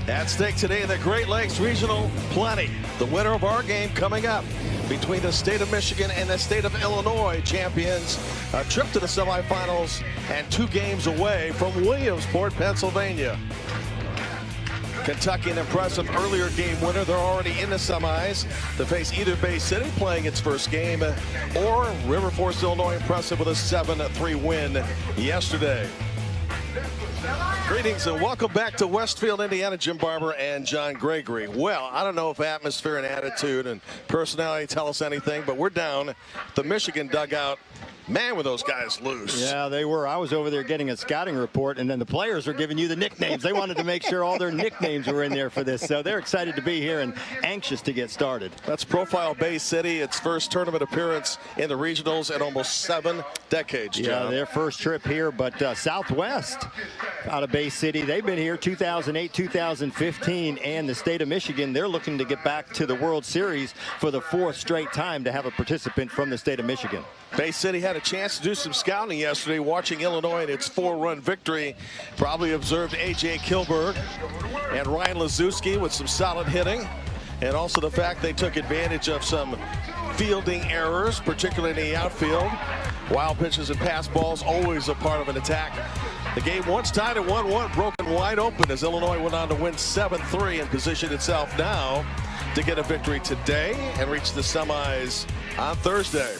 At stake today in the Great Lakes Regional Plenty. The winner of our game coming up between the state of Michigan and the state of Illinois champions. A trip to the semifinals and 2 games away from Williamsport, Pennsylvania. Kentucky, an impressive earlier game winner. They're already in the semis to face either Bay City playing its first game or River Forest, Illinois, impressive with a 7-3 win yesterday. Greetings and welcome back to Westfield, Indiana. Jim Barber and John Gregory. Well, I don't know if atmosphere and attitude and personality tell us anything, but we're down the Michigan dugout. Man, were those guys loose. Yeah, they were. I was over there getting a scouting report, and then the players were giving you the nicknames. They wanted to make sure all their nicknames were in there for this, so they're excited to be here and anxious to get started. Let's profile Bay City, its first tournament appearance in the regionals in almost 7 decades, John. Yeah, their first trip here, but Southwest out of Bay City, they've been here 2008, 2015, and the state of Michigan, they're looking to get back to the World Series for the 4th straight time to have a participant from the state of Michigan. Bay City had a chance to do some scouting yesterday, watching Illinois in its 4-run victory. Probably observed A.J. Kilberg and Ryan Lazuski with some solid hitting, and also the fact they took advantage of some fielding errors, particularly in the outfield. Wild pitches and pass balls, always a part of an attack. The game once tied at 1-1, broken wide open as Illinois went on to win 7-3 and position itself now to get a victory today and reach the semis on Thursday.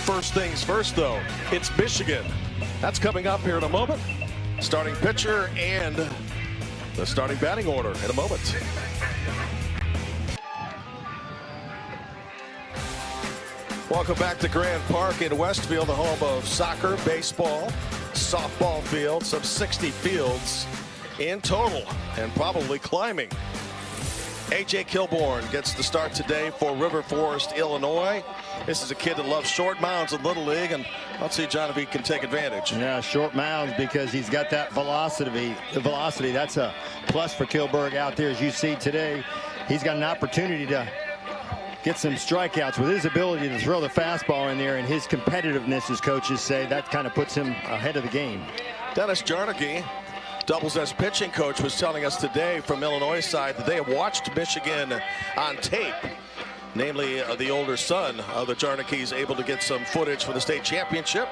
First things first, though, it's Michigan. That's coming up here in a moment. Starting pitcher and the starting batting order in a moment. Welcome back to Grand Park in Westfield, the home of soccer, baseball, softball field, some 60 fields in total, and probably climbing. A.J. Kilborn gets the start today for River Forest, Illinois. This is a kid that loves short mounds in Little League, and let's see, John, if he can take advantage. Yeah, short mounds because he's got that velocity. The velocity, that's a plus for Kilberg out there. As you see today, he's got an opportunity to get some strikeouts with his ability to throw the fastball in there, and his competitiveness, as coaches say, that kind of puts him ahead of the game. Dennis Jarnicki, doubles as pitching coach, was telling us today from Illinois' side that they have watched Michigan on tape, namely the older son of the Jarnickis, able to get some footage for the state championship.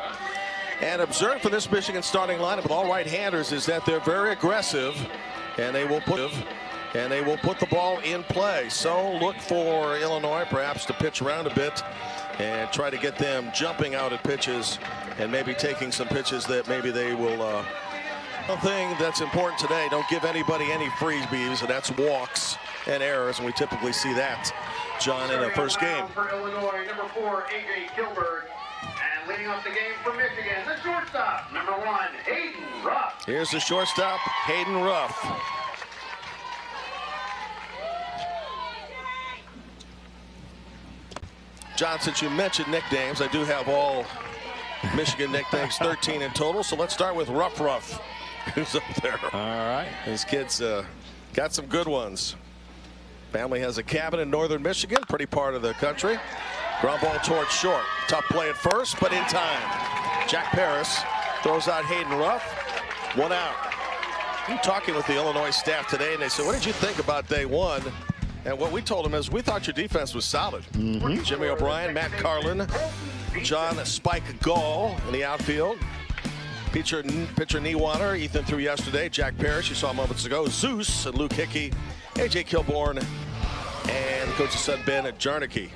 And observed for this Michigan starting lineup with all right-handers is that they're very aggressive, and they will put the ball in play. So look for Illinois perhaps to pitch around a bit and try to get them jumping out at pitches and maybe taking some pitches that maybe they will one thing that's important today, don't give anybody any freebies, and that's walks and errors, and we typically see that, John, in the first game. For Illinois, number 4, A.J. Kilberg, and leading off the game for Michigan, the shortstop, number 1, Hayden Ruff. Here's the shortstop, Hayden Ruff. John, since you mentioned nicknames, I do have all Michigan nicknames, 13 in total, so let's start with Ruff Ruff. Who's up there? All right. These kids got some good ones. Family has a cabin in northern Michigan, pretty part of the country. Ground ball towards short. Tough play at first, but in time. Jack Paris throws out Hayden Ruff. 1 out. I'm talking with the Illinois staff today, and they said, what did you think about day 1? And what we told them is we thought your defense was solid. Jimmy O'Brien, Matt Carlin, John Spike Gall in the outfield. Pitcher Niewater, Ethan threw yesterday. Jack Parrish, you saw moments ago. Zeus and Luke Hickey. A.J. Kilborn and coach's son Ben Jarnicki.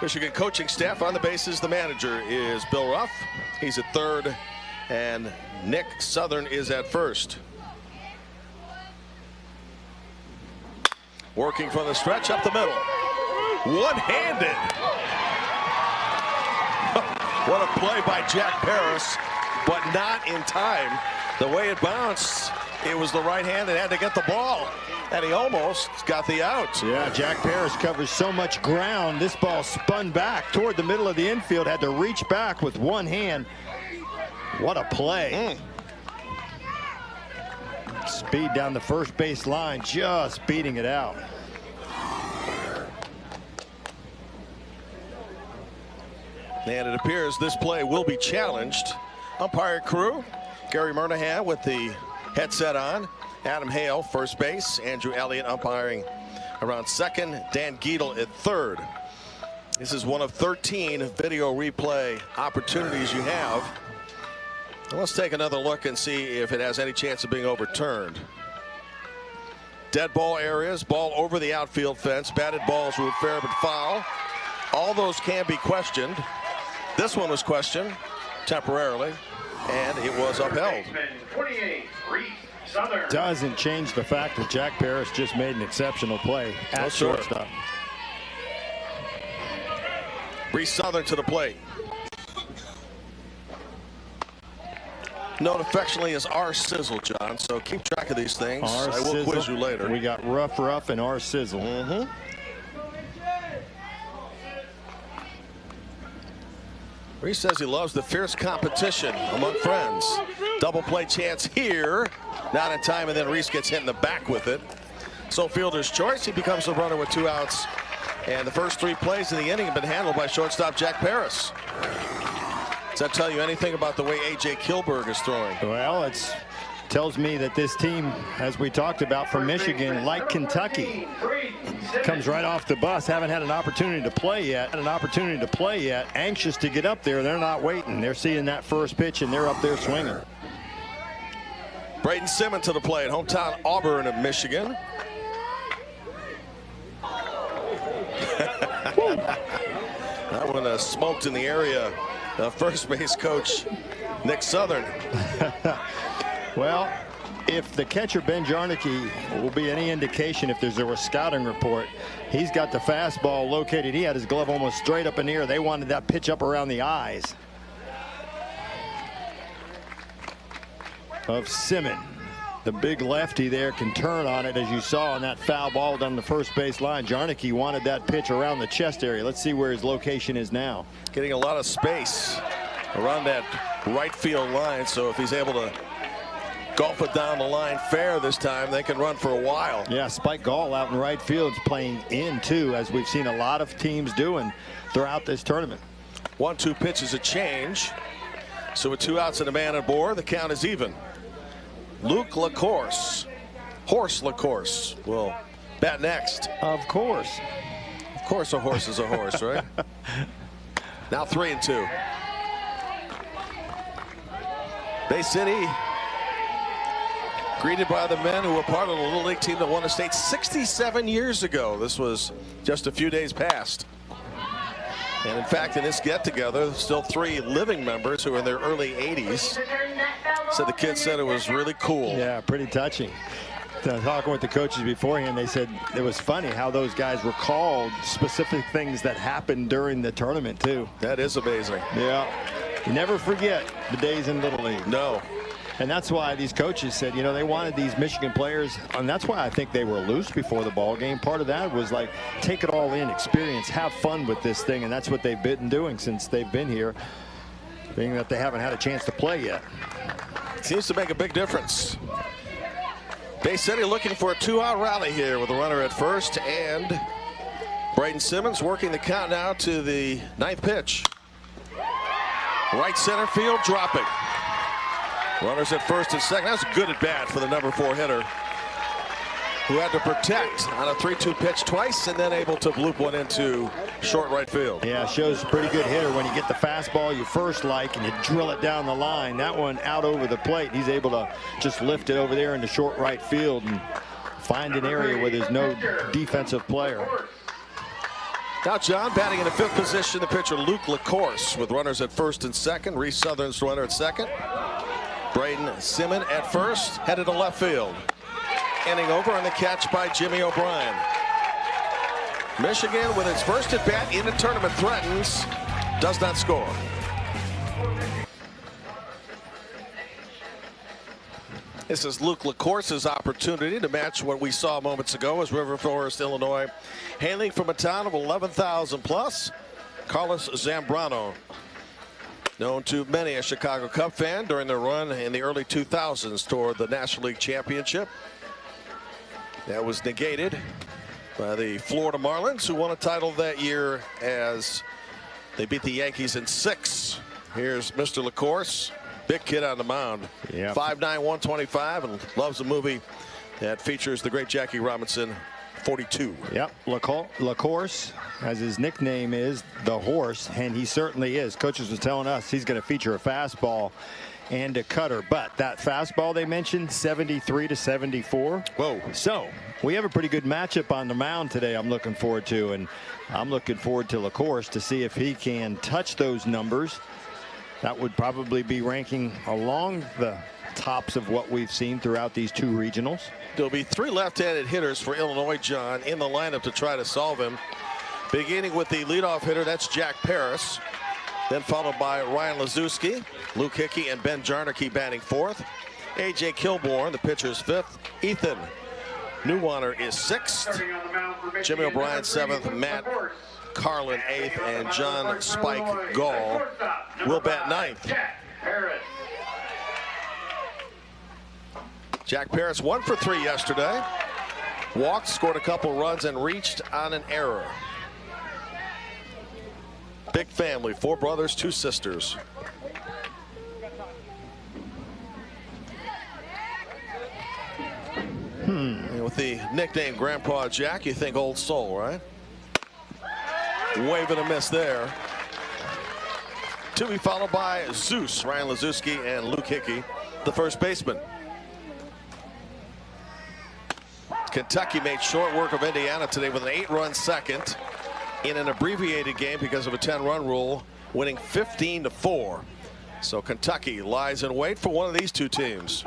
Michigan coaching staff on the bases. The manager is Bill Ruff. He's at third, and Nick Southern is at first. Working from the stretch up the middle. One-handed. What a play by Jack Paris, but not in time. The way it bounced, it was the right hand that had to get the ball, and he almost got the out. Yeah, Jack Paris covers so much ground. This ball spun back toward the middle of the infield, had to reach back with one hand. What a play. Speed down the first base line, just beating it out. And it appears this play will be challenged. Umpire crew, Gary Murnahan with the headset on. Adam Hale, first base. Andrew Elliott umpiring around second. Dan Giedel at third. This is one of 13 video replay opportunities you have. Let's take another look and see if it has any chance of being overturned. Dead ball areas, ball over the outfield fence, batted balls ruled fair but foul. All those can be questioned. This one was questioned temporarily, and it was upheld. 28, Reese Southern. Doesn't change the fact that Jack Parrish just made an exceptional play at shortstop. Reese Southern to the plate. Known affectionately as R Sizzle, John, so keep track of these things. I will quiz you later. We got Rough and R Sizzle. Reese says he loves the fierce competition among friends. Double play chance here. Not in time, and then Reese gets hit in the back with it. So fielder's choice. He becomes a runner with 2 outs. And the first 3 plays in the inning have been handled by shortstop Jack Parrish. Does that tell you anything about the way A.J. Kilberg is throwing? Well, it tells me that this team, as we talked about from Michigan, like Kentucky, comes right off the bus. Haven't had an opportunity to play yet. Anxious to get up there. They're not waiting. They're seeing that first pitch, and they're up there swinging. Braden Simmons to the plate. Hometown Auburn of Michigan. That one smoked in the area. First base coach Nick Southern. Well, if the catcher Ben Jarnicki will be any indication, if there's a scouting report, he's got the fastball located. He had his glove almost straight up in the air. They wanted that pitch up around the eyes of Simmons. The big lefty there can turn on it, as you saw on that foul ball down the first base line. Jarnicki wanted that pitch around the chest area. Let's see where his location is now. Getting a lot of space around that right field line, so if he's able to golf it down the line fair this time, they can run for a while. Yeah, Spike Gall out in right field is playing in too, as we've seen a lot of teams doing throughout this tournament. 1-2 pitch is a change. So with 2 outs and a man aboard, the count is even. Luke LaCourse, Horse LaCourse, will bat next. Of course a horse is a horse, right? Now 3-2. Bay City greeted by the men who were part of the Little League team that won the state 67 years ago. This was just a few days past. And in fact, in this get-together, still 3 living members who are in their early 80s. So the kids said it was really cool. Yeah, pretty touching. Talking with the coaches beforehand, they said it was funny how those guys recalled specific things that happened during the tournament too. That is amazing. Yeah, you never forget the days in Little League. No. And that's why these coaches said, you know, they wanted these Michigan players, and that's why I think they were loose before the ball game. Part of that was like, take it all in, experience, have fun with this thing, and that's what they've been doing since they've been here, being that they haven't had a chance to play yet. Seems to make a big difference. Bay City looking for a 2-out rally here with a runner at first, and Braden Simmons working the count now to the 9th pitch. Right center field dropping. Runners at first and second. That's a good at bat for the number 4 hitter, who had to protect on a 3-2 pitch twice and then able to loop one into short right field. Yeah, shows a pretty good hitter when you get the fastball you first like and you drill it down the line. That one out over the plate. He's able to just lift it over there into short right field and find an area where there's no defensive player. Now John batting in the 5th position, the pitcher Luke LaCourse with runners at first and second. Reese Southern's runner at second. Braden Simmons at first, headed to left field. Inning over on the catch by Jimmy O'Brien. Michigan with its first at bat in the tournament threatens, does not score. This is Luke LaCourse's opportunity to match what we saw moments ago as River Forest, Illinois, hailing from a town of 11,000 plus. Carlos Zambrano, known to many a Chicago Cub fan during their run in the early 2000s toward the National League Championship. That was negated by the Florida Marlins, who won a title that year as they beat the Yankees in 6. Here's Mr. LaCourse. Big kid on the mound. Yeah. 5'9", 125, and loves a movie that features the great Jackie Robinson, 42. Yep, LaCourse, as his nickname is, the horse, and he certainly is. Coaches was telling us he's going to feature a fastball and a cutter, but that fastball they mentioned, 73 to 74. Whoa. So we have a pretty good matchup on the mound today I'm looking forward to, and I'm looking forward to LaCourse to see if he can touch those numbers. That would probably be ranking along the tops of what we've seen throughout these two regionals. There'll be 3 left-handed hitters for Illinois, John, in the lineup to try to solve him. Beginning with the leadoff hitter, that's Jack Paris. Then followed by Ryan Lazuski, Luke Hickey, and Ben Jarnicki batting 4th. A.J. Kilborn, the pitcher's 5th. Ethan Neuwanner is 6th. Jimmy O'Brien 7th. Matt Carlin 8th. And John Spike Gall will bat 9th. Jack Paris 1 for 3 yesterday. Walked, scored a couple runs, and reached on an error. Big family, 4 brothers, 2 sisters. And with the nickname Grandpa Jack, you think old soul, right? Wave and a miss there. To be followed by Zeus, Ryan Lazuski, and Luke Hickey, the first baseman. Kentucky made short work of Indiana today with an 8-run second in an abbreviated game because of a 10-run rule, winning 15-4. So Kentucky lies in wait for one of these two teams.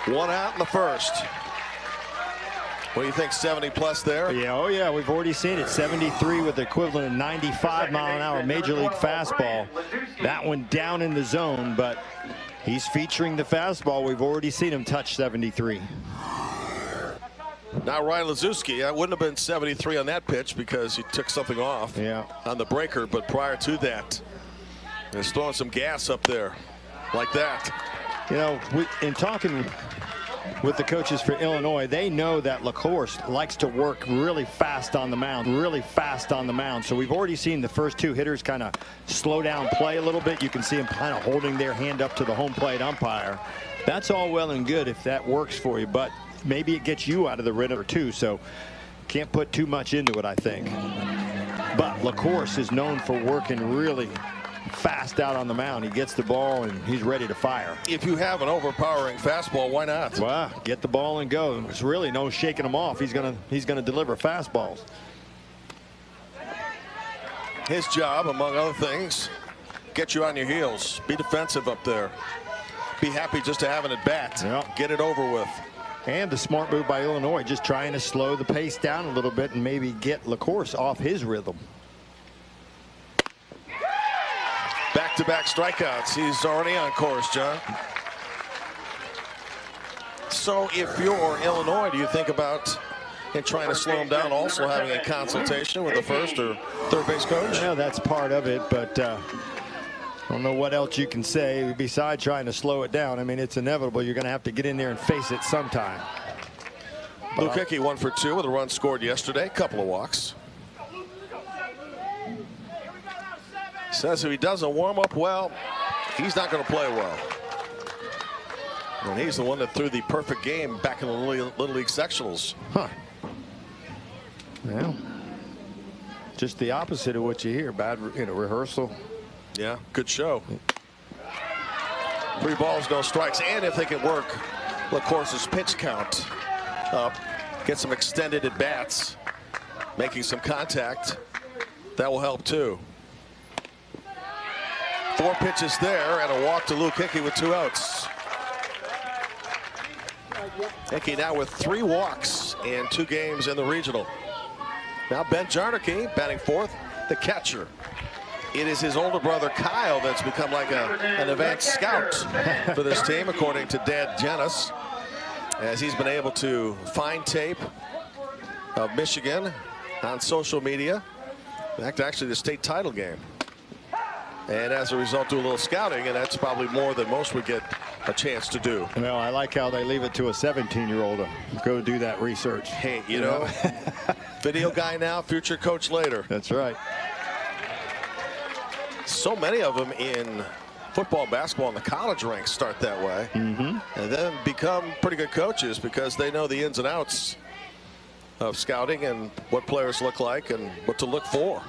1 out in the first. What do you think, 70 plus there? Yeah, oh yeah, we've already seen it. 73 with the equivalent of 95 mile an hour major league fastball. That one down in the zone, but he's featuring the fastball. We've already seen him touch 73. Now Ryan Lazuski, that wouldn't have been 73 on that pitch because he took something off on the breaker, but prior to that, he's throwing some gas up there like that. You know, in talking with the coaches for Illinois, they know that LaCourse likes to work really fast on the mound, So we've already seen the first 2 hitters kind of slow down play a little bit. You can see them kind of holding their hand up to the home plate umpire. That's all well and good if that works for you, but maybe it gets you out of the rhythm too, so can't put too much into it, I think. But LaCourse is known for working really fast out on the mound. He gets the ball and he's ready to fire. If you have an overpowering fastball, why not? Well, get the ball and go. There's really no shaking him off. He's gonna deliver fastballs. His job, among other things, get you on your heels, be defensive up there, be happy just to have an at bat, get it over with. And the smart move by Illinois, just trying to slow the pace down a little bit and maybe get LaCourse off his rhythm. Back-to-back strikeouts. He's already on course, John. So if you're Illinois, do you think about trying to slow him down, also having a consultation with the first or third base coach? Yeah, that's part of it, but I don't know what else you can say besides trying to slow it down. I mean, it's inevitable. You're going to have to get in there and face it sometime. Luke Hickey 1 for 2 with a run scored yesterday, couple of walks. Says if he doesn't warm up well, he's not going to play well. And he's the one that threw the perfect game back in the Little League sectionals. Huh. Well, just the opposite of what you hear. Bad, rehearsal. Yeah, good show. 3 balls, no strikes. And if they can work LaCourse's pitch count up, get some extended at bats, making some contact, that will help too. 4 pitches there and a walk to Luke Hickey with 2 outs. Hickey now with 3 walks in 2 games in the regional. Now Ben Jarnicki batting 4th, the catcher. It is his older brother Kyle that's become like an advanced scout for this team, according to Dad Jenis, as he's been able to find tape of Michigan on social media. In fact, actually the state title game. And as a result, do a little scouting, and that's probably more than most would get a chance to do. Well, I like how they leave it to a 17-year-old to go do that research. Hey, you know, video guy now, future coach later. That's right. So many of them in football, basketball, and the college ranks start that way, and then become pretty good coaches because they know the ins and outs of scouting and what players look like and what to look for.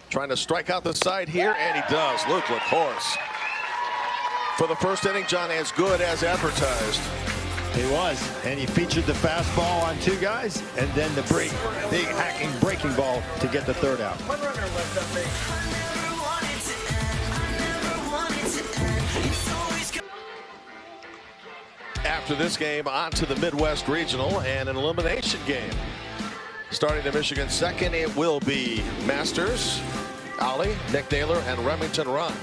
Trying to strike out the side here, and he does. Luke LaCourse. For the first inning, John, as good as advertised. He was, and he featured the fastball on 2 guys, and then the big hacking breaking ball to get the 3rd out. One runner left up base. After this game, on to the Midwest Regional and an elimination game. Starting the Michigan second, it will be Masters, Ollie, Nick Naylor, and Remington Rock.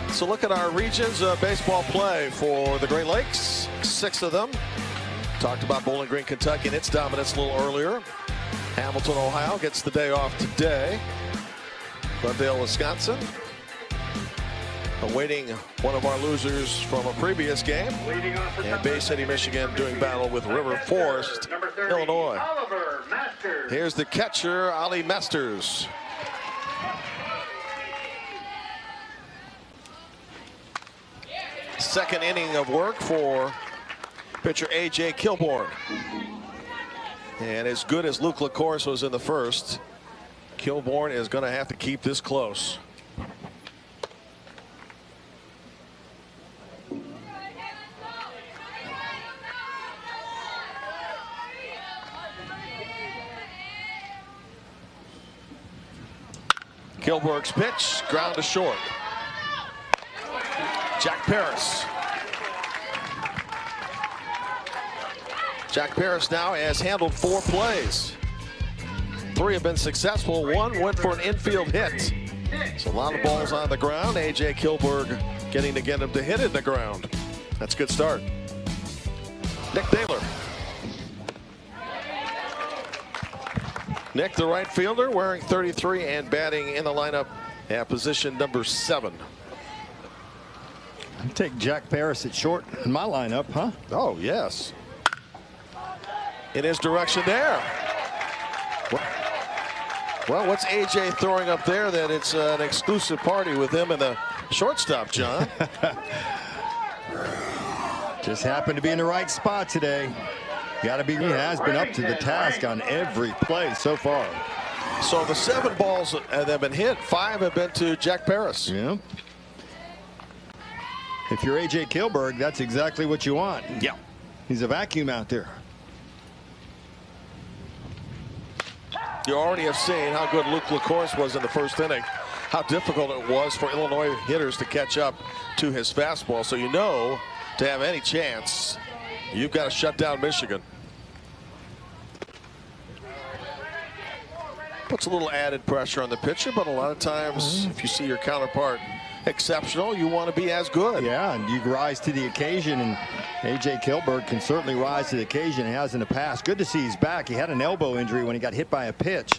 So look at our regions of baseball play for the Great Lakes. 6 of them. Talked about Bowling Green, Kentucky, and its dominance a little earlier. Hamilton, Ohio gets the day off today. Glendale, Wisconsin, awaiting one of our losers from a previous game. And Bay City, Michigan doing battle with River Forest, Illinois. Here's the catcher, Ollie Masters. Second inning of work for pitcher A.J. Kilborn. And as good as Luke LaCourse was in the first, Kilborn is going to have to keep this close. Kilberg's pitch, ground to short. Jack Paris. Jack Paris now has handled 4 plays. 3 have been successful. 1 went for an infield hit. So a lot of balls on the ground. A.J. Kilberg getting to get him to hit in the ground. That's a good start. Nick Naylor. Nick, the right fielder, wearing 33 and batting in the lineup at position number 7. I'd take Jack Paris at short in my lineup, huh? Oh, yes. In his direction there. Well, what's A.J. throwing up there that it's an exclusive party with him and the shortstop, John? Just happened to be in the right spot today. Got to be. He has been up to the task on every play so far. So the 7 balls that have been hit, 5 have been to Jack Paris. Yeah. If you're A.J. Kilberg, that's exactly what you want. Yeah. He's a vacuum out there. You already have seen how good Luke LaCourse was in the first inning, how difficult it was for Illinois hitters to catch up to his fastball. So you know, to have any chance, you've got to shut down Michigan. Puts a little added pressure on the pitcher, but a lot of times, if you see your counterpart exceptional, you want to be as good. Yeah, and you rise to the occasion, and A.J. Kilberg can certainly rise to the occasion. He has in the past. Good to see he's back. He had an elbow injury when he got hit by a pitch.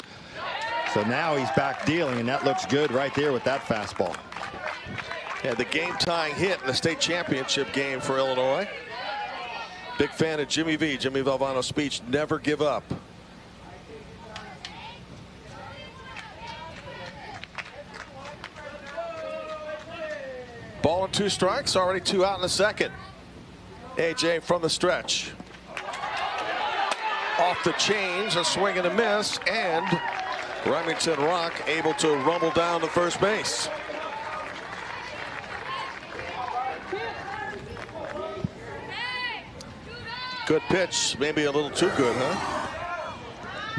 So now he's back dealing, and that looks good right there with that fastball. Yeah, the game-tying hit in the state championship game for Illinois. Big fan of Jimmy V. Jimmy Valvano's speech, never give up. Ball and 2 strikes, already 2 out in the second. A.J. from the stretch. Off the change, a swing and a miss, and Remington Rock able to rumble down to first base. Good pitch, maybe a little too good, huh?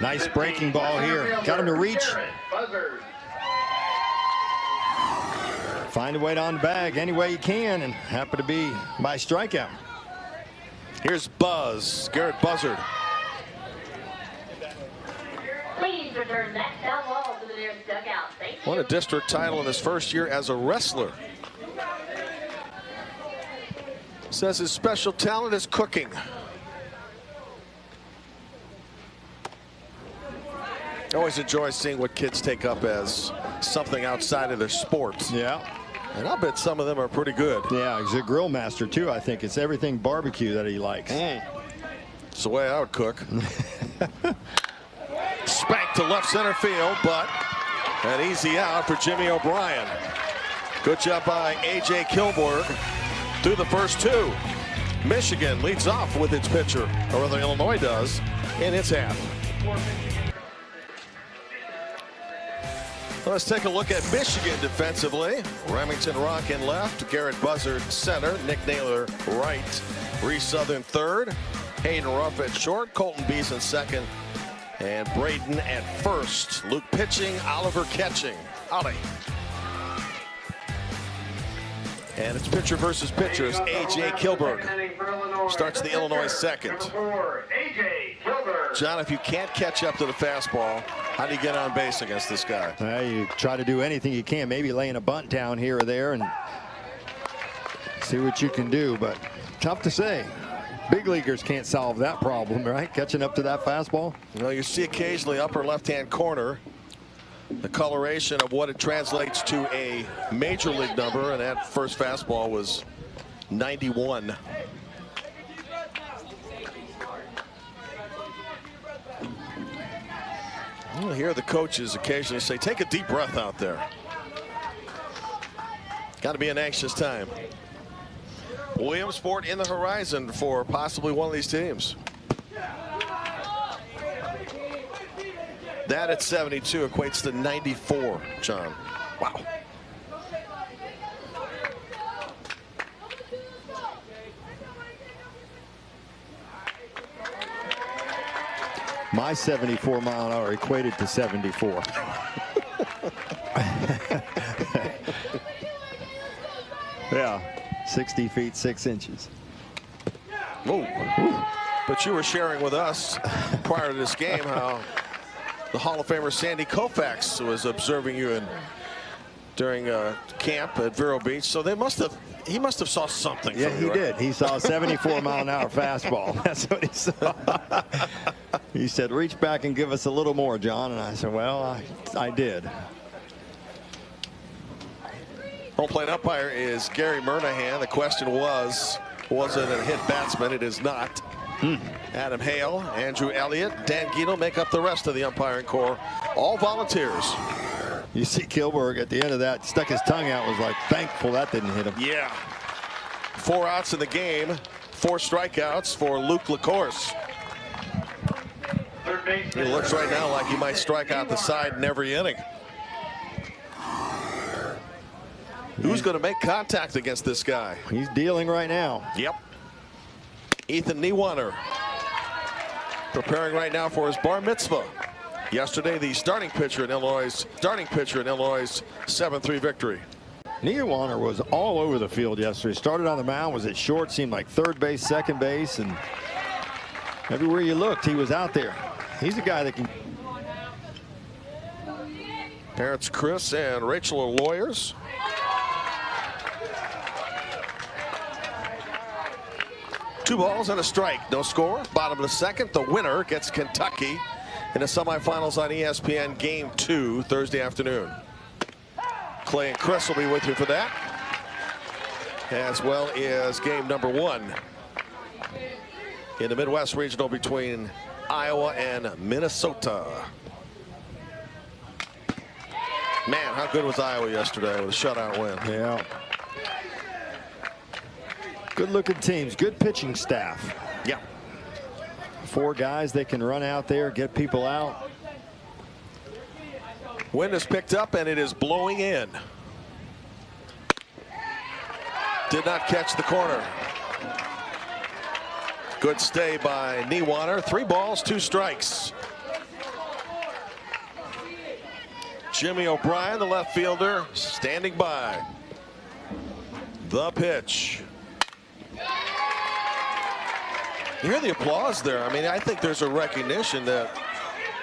Nice breaking ball here. Got him to reach. Find a way down the bag any way you can, and happen to be by strikeout. Here's Buzz, Garrett Buzzard. Please return that foul ball to the nearest dugout. Thank you. Won a district title in his first year as a wrestler. Says his special talent is cooking. I always enjoy seeing what kids take up as something outside of their sport. Yeah. And I'll bet some of them are pretty good. Yeah, he's a grill master, too. I think it's everything barbecue that he likes. It's the way I would cook. Spanked to left center field, but An easy out for Jimmy O'Brien. Good job by A.J. Kilborg through the first two. Michigan leads off with its pitcher, or rather Illinois does, in its half. Let's take a look at Michigan defensively. Remington Rock in left, Garrett Buzzard center, Nick Naylor right, Reese Southern third, Hayden Ruff at short, Colton Beeson second, and Braden at first. Luke pitching, Oliver catching. Ollie. And it's pitcher versus pitcher as A.J. Kilberg starts the Illinois second. John, if you can't catch up to the fastball, how do you get on base against this guy? Well, you try to do anything you can, maybe laying a bunt down here or there and see what you can do, but tough to say. Big leaguers can't solve that problem, right? Catching up to that fastball. Well, you see occasionally upper left-hand corner the coloration of what it translates to a major league number, and that first fastball was 91. You'll hear the coaches occasionally say, take a deep breath out there. Got to be an anxious time. Williamsport in the horizon for possibly one of these teams. That at 72 equates to 94, John. Wow. My 74 mile an hour equated to 74. Yeah, 60 feet 6 inches. Ooh. But you were sharing with us prior to this game how the Hall of Famer Sandy Koufax was observing you during camp at Vero Beach. So he must have saw something. Yeah, from he you, right? did. He saw a 74 mile an hour fastball. That's what he saw. He said, reach back and give us a little more, John. And I said, well, I did. Home plate umpire is Gary Murnahan. The question was it a hit batsman? It is not. Adam Hale, Andrew Elliott, Dan Guido make up the rest of the umpiring corps. All volunteers. You see Kilberg at the end of that stuck his tongue out, was like thankful that didn't hit him. Yeah. 4 outs in the game, 4 strikeouts for Luke LaCourse. It looks right now like he might strike out the side in every inning. Who's going to make contact against this guy? He's dealing right now. Yep. Ethan Niewanner preparing right now for his bar mitzvah. Yesterday, the starting pitcher in Illinois' 7-3 victory. Niewanner was all over the field yesterday. Started on the mound, was at short, seemed like third base, second base, and everywhere you looked, he was out there. He's a guy that can. Parents Chris and Rachel are lawyers. Two balls and a strike, no score. Bottom of the second, the winner gets Kentucky in the semifinals on ESPN Game 2 Thursday afternoon. Clay and Chris will be with you for that, as well as game number 1 in the Midwest Regional between Iowa and Minnesota. Man, how good was Iowa yesterday with a shutout win? Yeah. Good looking teams, good pitching staff. Yeah. 4 guys that can run out there, get people out. Wind is picked up and it is blowing in. Did not catch the corner. Good stay by Niewanner. 3 balls, 2 strikes. Jimmy O'Brien, the left fielder, standing by. The pitch. You hear the applause there. I mean, I think there's a recognition that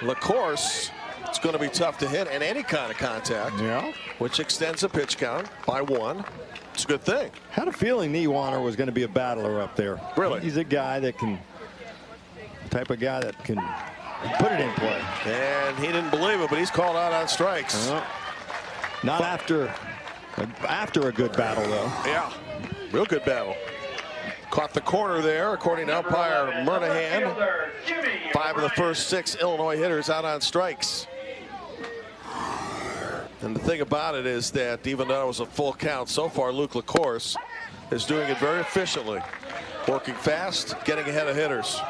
LaCourse, it's going to be tough to hit in any kind of contact. Yeah. Which extends the pitch count by 1. It's a good thing. Had a feeling Niewanner was going to be a battler up there. Really? He's a guy that can, type of guy that can put it in play. And he didn't believe it, but he's called out on strikes. Not after a good battle, though. Yeah, real good battle. Caught the corner there, according to umpire Murnahan. 5 of the first 6 Illinois hitters out on strikes. And the thing about it is that even though it was a full count, so far Luke LaCourse is doing it very efficiently. Working fast, getting ahead of hitters.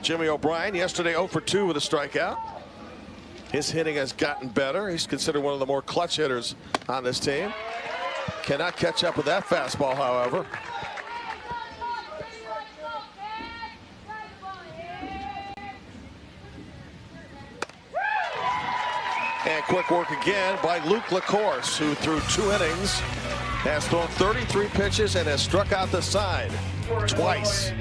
Jimmy O'Brien yesterday 0 for 2 with a strikeout. His hitting has gotten better. He's considered one of the more clutch hitters on this team. Cannot catch up with that fastball, however. And quick work again by Luke LaCourse, who through 2 innings has thrown 33 pitches and has struck out the side twice.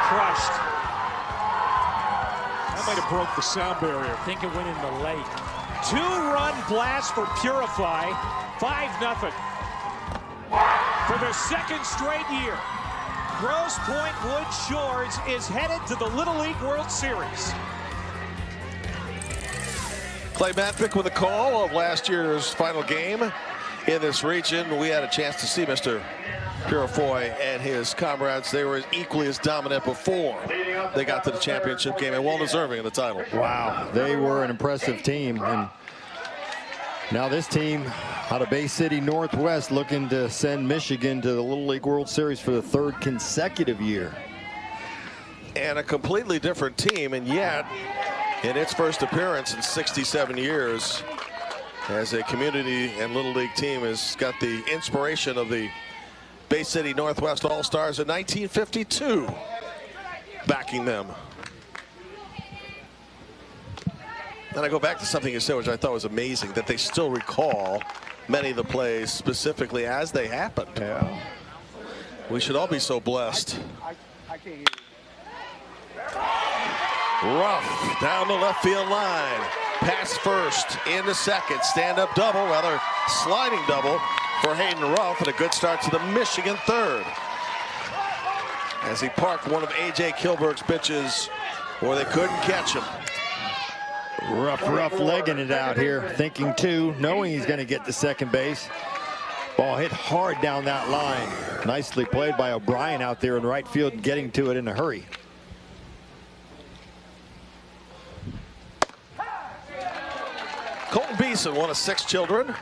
Crushed. That might have broke the sound barrier. I think it went in the lake. 2-run blast for Purify. 5-0. For their second straight year, Grosse Pointe Wood Shores is headed to the Little League World Series. Clay Matvick with a call of last year's final game in this region. We had a chance to see Mr. Purifoy and his comrades. They were equally as dominant before they got to the championship game, and well deserving of the title. Wow, they were an impressive team. And now this team out of Bay City Northwest looking to send Michigan to the Little League World Series for the 3rd consecutive year. And a completely different team, and yet in its first appearance in 67 years as a community and Little League team has got the inspiration of the Bay City Northwest All-Stars in 1952 backing them. And I go back to something you said, which I thought was amazing, that they still recall many of the plays specifically as they happened. Yeah. We should all be so blessed. Ruff down the left field line. Pass first into second. Stand-up double, rather sliding double for Hayden Ruff, and a good start to the Michigan 3rd. As he parked one of A.J. Kilberg's pitches where they couldn't catch him. Ruff legging it out here, thinking 2, knowing he's going to get to second base. Ball hit hard down that line. Nicely played by O'Brien out there in right field and getting to it in a hurry. Colton Beeson, one of 6 children.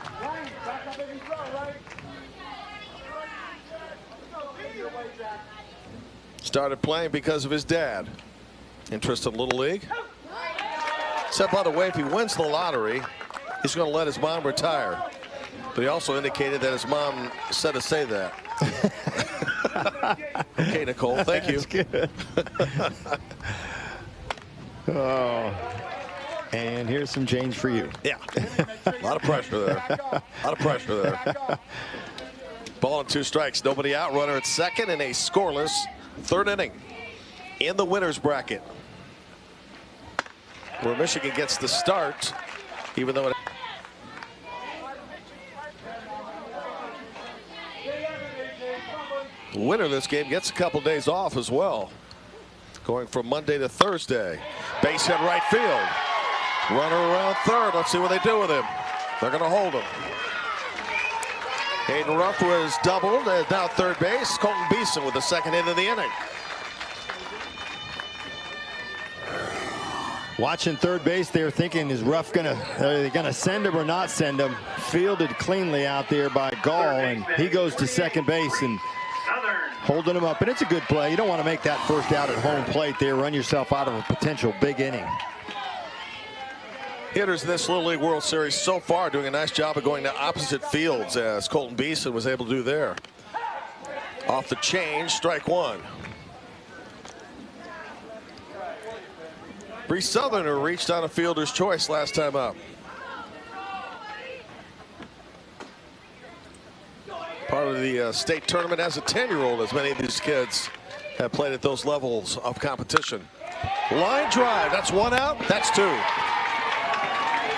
Started playing because of his dad. Interest in Little League. Said, by the way, if he wins the lottery, he's going to let his mom retire. But he also indicated that his mom said to say that. Okay, Nicole, thank you. Good. Oh. And here's some change for you. Yeah. A lot of pressure there. A lot of pressure there. Ball and 2 strikes. Nobody out. Runner at second in a scoreless 3rd inning in the winner's bracket, where Michigan gets the start, even though it. The winner of this game gets a couple days off as well, going from Monday to Thursday. Base hit right field. Runner around 3rd. Let's see what they do with him. They're going to hold him. Hayden Ruff was doubled, and now 3rd base. Colton Beeson with the 2nd hit of the inning. Watching 3rd base, they're thinking, is Ruff are they gonna send him or not send him? Fielded cleanly out there by Gall, and he goes to 2nd base and holding him up. And it's a good play. You don't want to make that first out at home plate there, run yourself out of a potential big inning. Hitters in this Little League World Series so far doing a nice job of going to opposite fields, as Colton Beeson was able to do there. Off the change, strike 1. Bree Southerner reached on a fielder's choice last time up. Part of the state tournament as a 10-year-old, as many of these kids have played at those levels of competition. Line drive, that's 1 out, that's 2.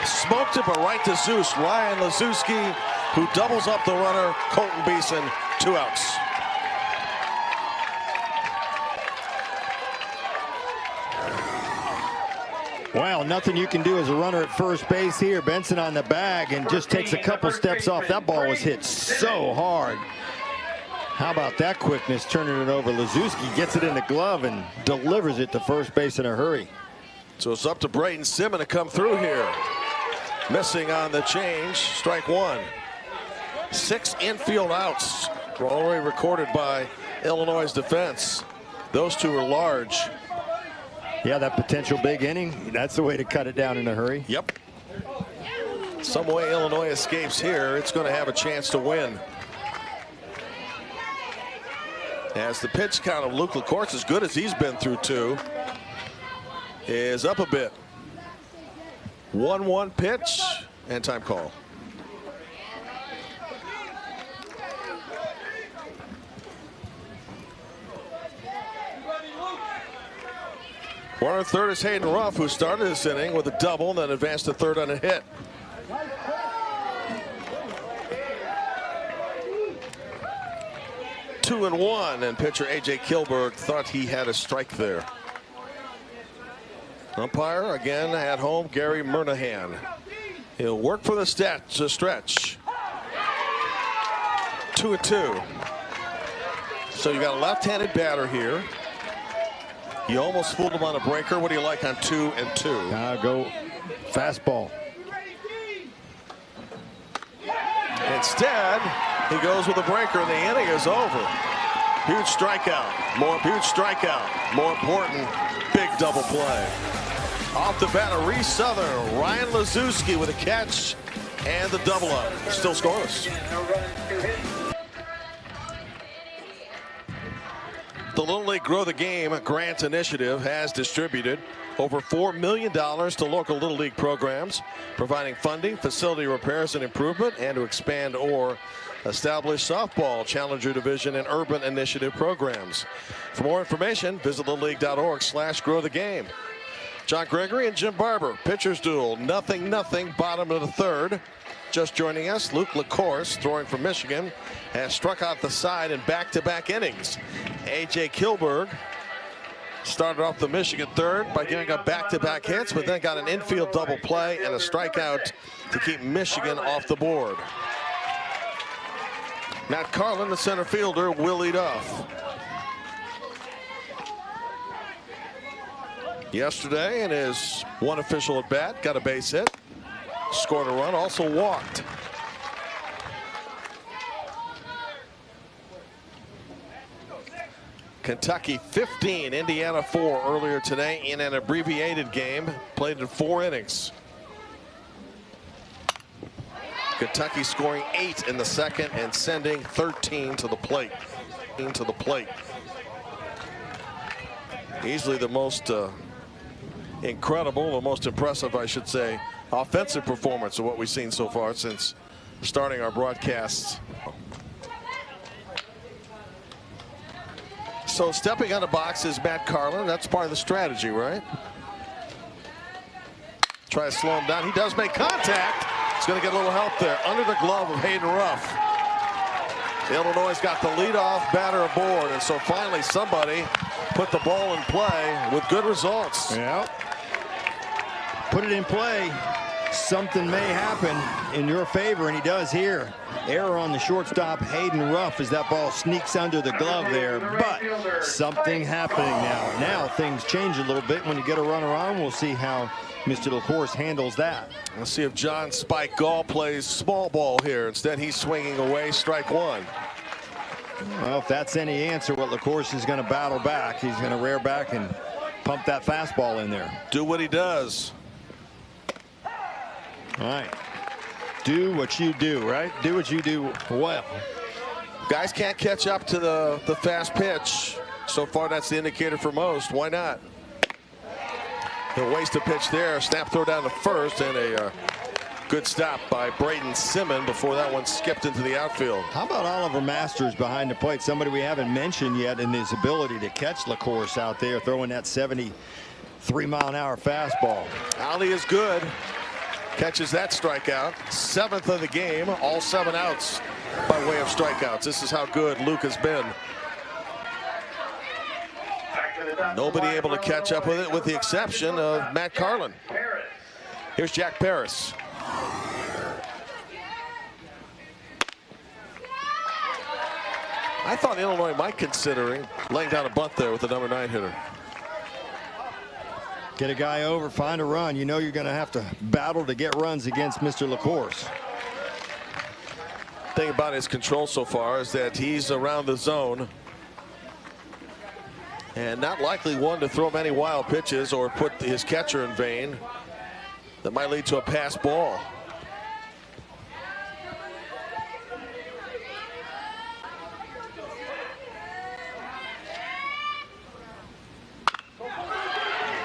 Smoked it, but right to Zeus. Ryan Lazewski, who doubles up the runner. Colton Beeson, 2 outs. Well, Now, nothing you can do as a runner at first base here. Benson on the bag and just takes a couple steps off. That ball was hit so hard. How about that quickness, turning it over? Lazuski gets it in the glove and delivers it to first base in a hurry. So it's up to Braden Simmons to come through here. Missing on the change, strike one. 6 infield outs were already recorded by Illinois' defense. Those two are large. Yeah, that potential big inning, that's the way to cut it down in a hurry. Yep. Some way Illinois escapes here, it's going to have a chance to win. As the pitch count of Luke LaCourse, as good as he's been through 2, is up a bit. 1-1 pitch and time call. Runner third is Hayden Ruff, who started this inning with a double and then advanced to third on a hit. Two and one, and pitcher A.J. Kilberg thought he had a strike there. Umpire again at home, Gary Murnahan. He'll work for the stretch. 2-2. So you got a left-handed batter here. You almost fooled him on a breaker. What do you like on 2-2? Go fastball. Instead, he goes with a breaker, and the inning is over. Huge strikeout. More important, big double play. Off the bat, Reese Southern, Ryan Lazuski with a catch and the double up. Still scoreless. The Little League Grow the Game grant initiative has distributed over $4 million to local Little League programs, providing funding, facility repairs and improvement, and to expand or establish softball, challenger division, and urban initiative programs. For more information, visit littleLeague.org/growthegame. John Gregory and Jim Barber, pitchers duel, 0-0, bottom of the third. Just joining us, Luke LaCourse, throwing from Michigan, has struck out the side in back-to-back innings. A.J. Kilberg started off the Michigan third by giving up back-to-back hits, but then got an infield double play and a strikeout to keep Michigan off the board. Matt Carlin, the center fielder, will lead off. Yesterday, in his one official at bat, got a base hit, scored a run, also walked. Kentucky 15, Indiana 4 earlier today in an abbreviated game, played in 4 innings. Kentucky scoring 8 in the second and sending 13 to the plate. Easily the most incredible, the most impressive, I should say, offensive performance of what we've seen so far since starting our broadcasts. So stepping on the box is Matt Carlin. That's part of the strategy, right? Try to slow him down. He does make contact. He's going to get a little help there. Under the glove of Hayden Ruff. Illinois got the leadoff batter aboard, and so finally somebody put the ball in play with good results. Yeah. Put it in play. Something may happen in your favor, and he does here. Error on the shortstop, Hayden Ruff, as that ball sneaks under the glove there. But something happening now. Now things change a little bit when you get a runner on. We'll see how Mr. LaCourse handles that. Let's see if John Spike Gall plays small ball here. Instead, he's swinging away, strike one. Well, if that's any answer, what LaCourse is going to battle back. He's going to rear back and pump that fastball in there. Do what he does. All right. Do what you do, right? Do what you do well. Guys can't catch up to the fast pitch. So far, that's the indicator for most. Why not? He'll waste a pitch there. Snap throw down to first, and a good stop by Braden Simmons before that one skipped into the outfield. How about Oliver Masters behind the plate? Somebody we haven't mentioned yet in his ability to catch LaCourse out there, throwing that 73-mile-an-hour fastball. Ali is good. Catches that strikeout. 7th of the game. All 7 outs by way of strikeouts. This is how good Luke has been. Nobody able to catch up with it, with the exception of Matt Carlin. Here's Jack Paris. I thought Illinois might considering laying down a bunt there with the number 9 hitter. Get a guy over, find a run. You know you're going to have to battle to get runs against Mr. LaCourse. Thing about his control so far is that he's around the zone and not likely one to throw many wild pitches or put his catcher in vain. That might lead to a pass ball.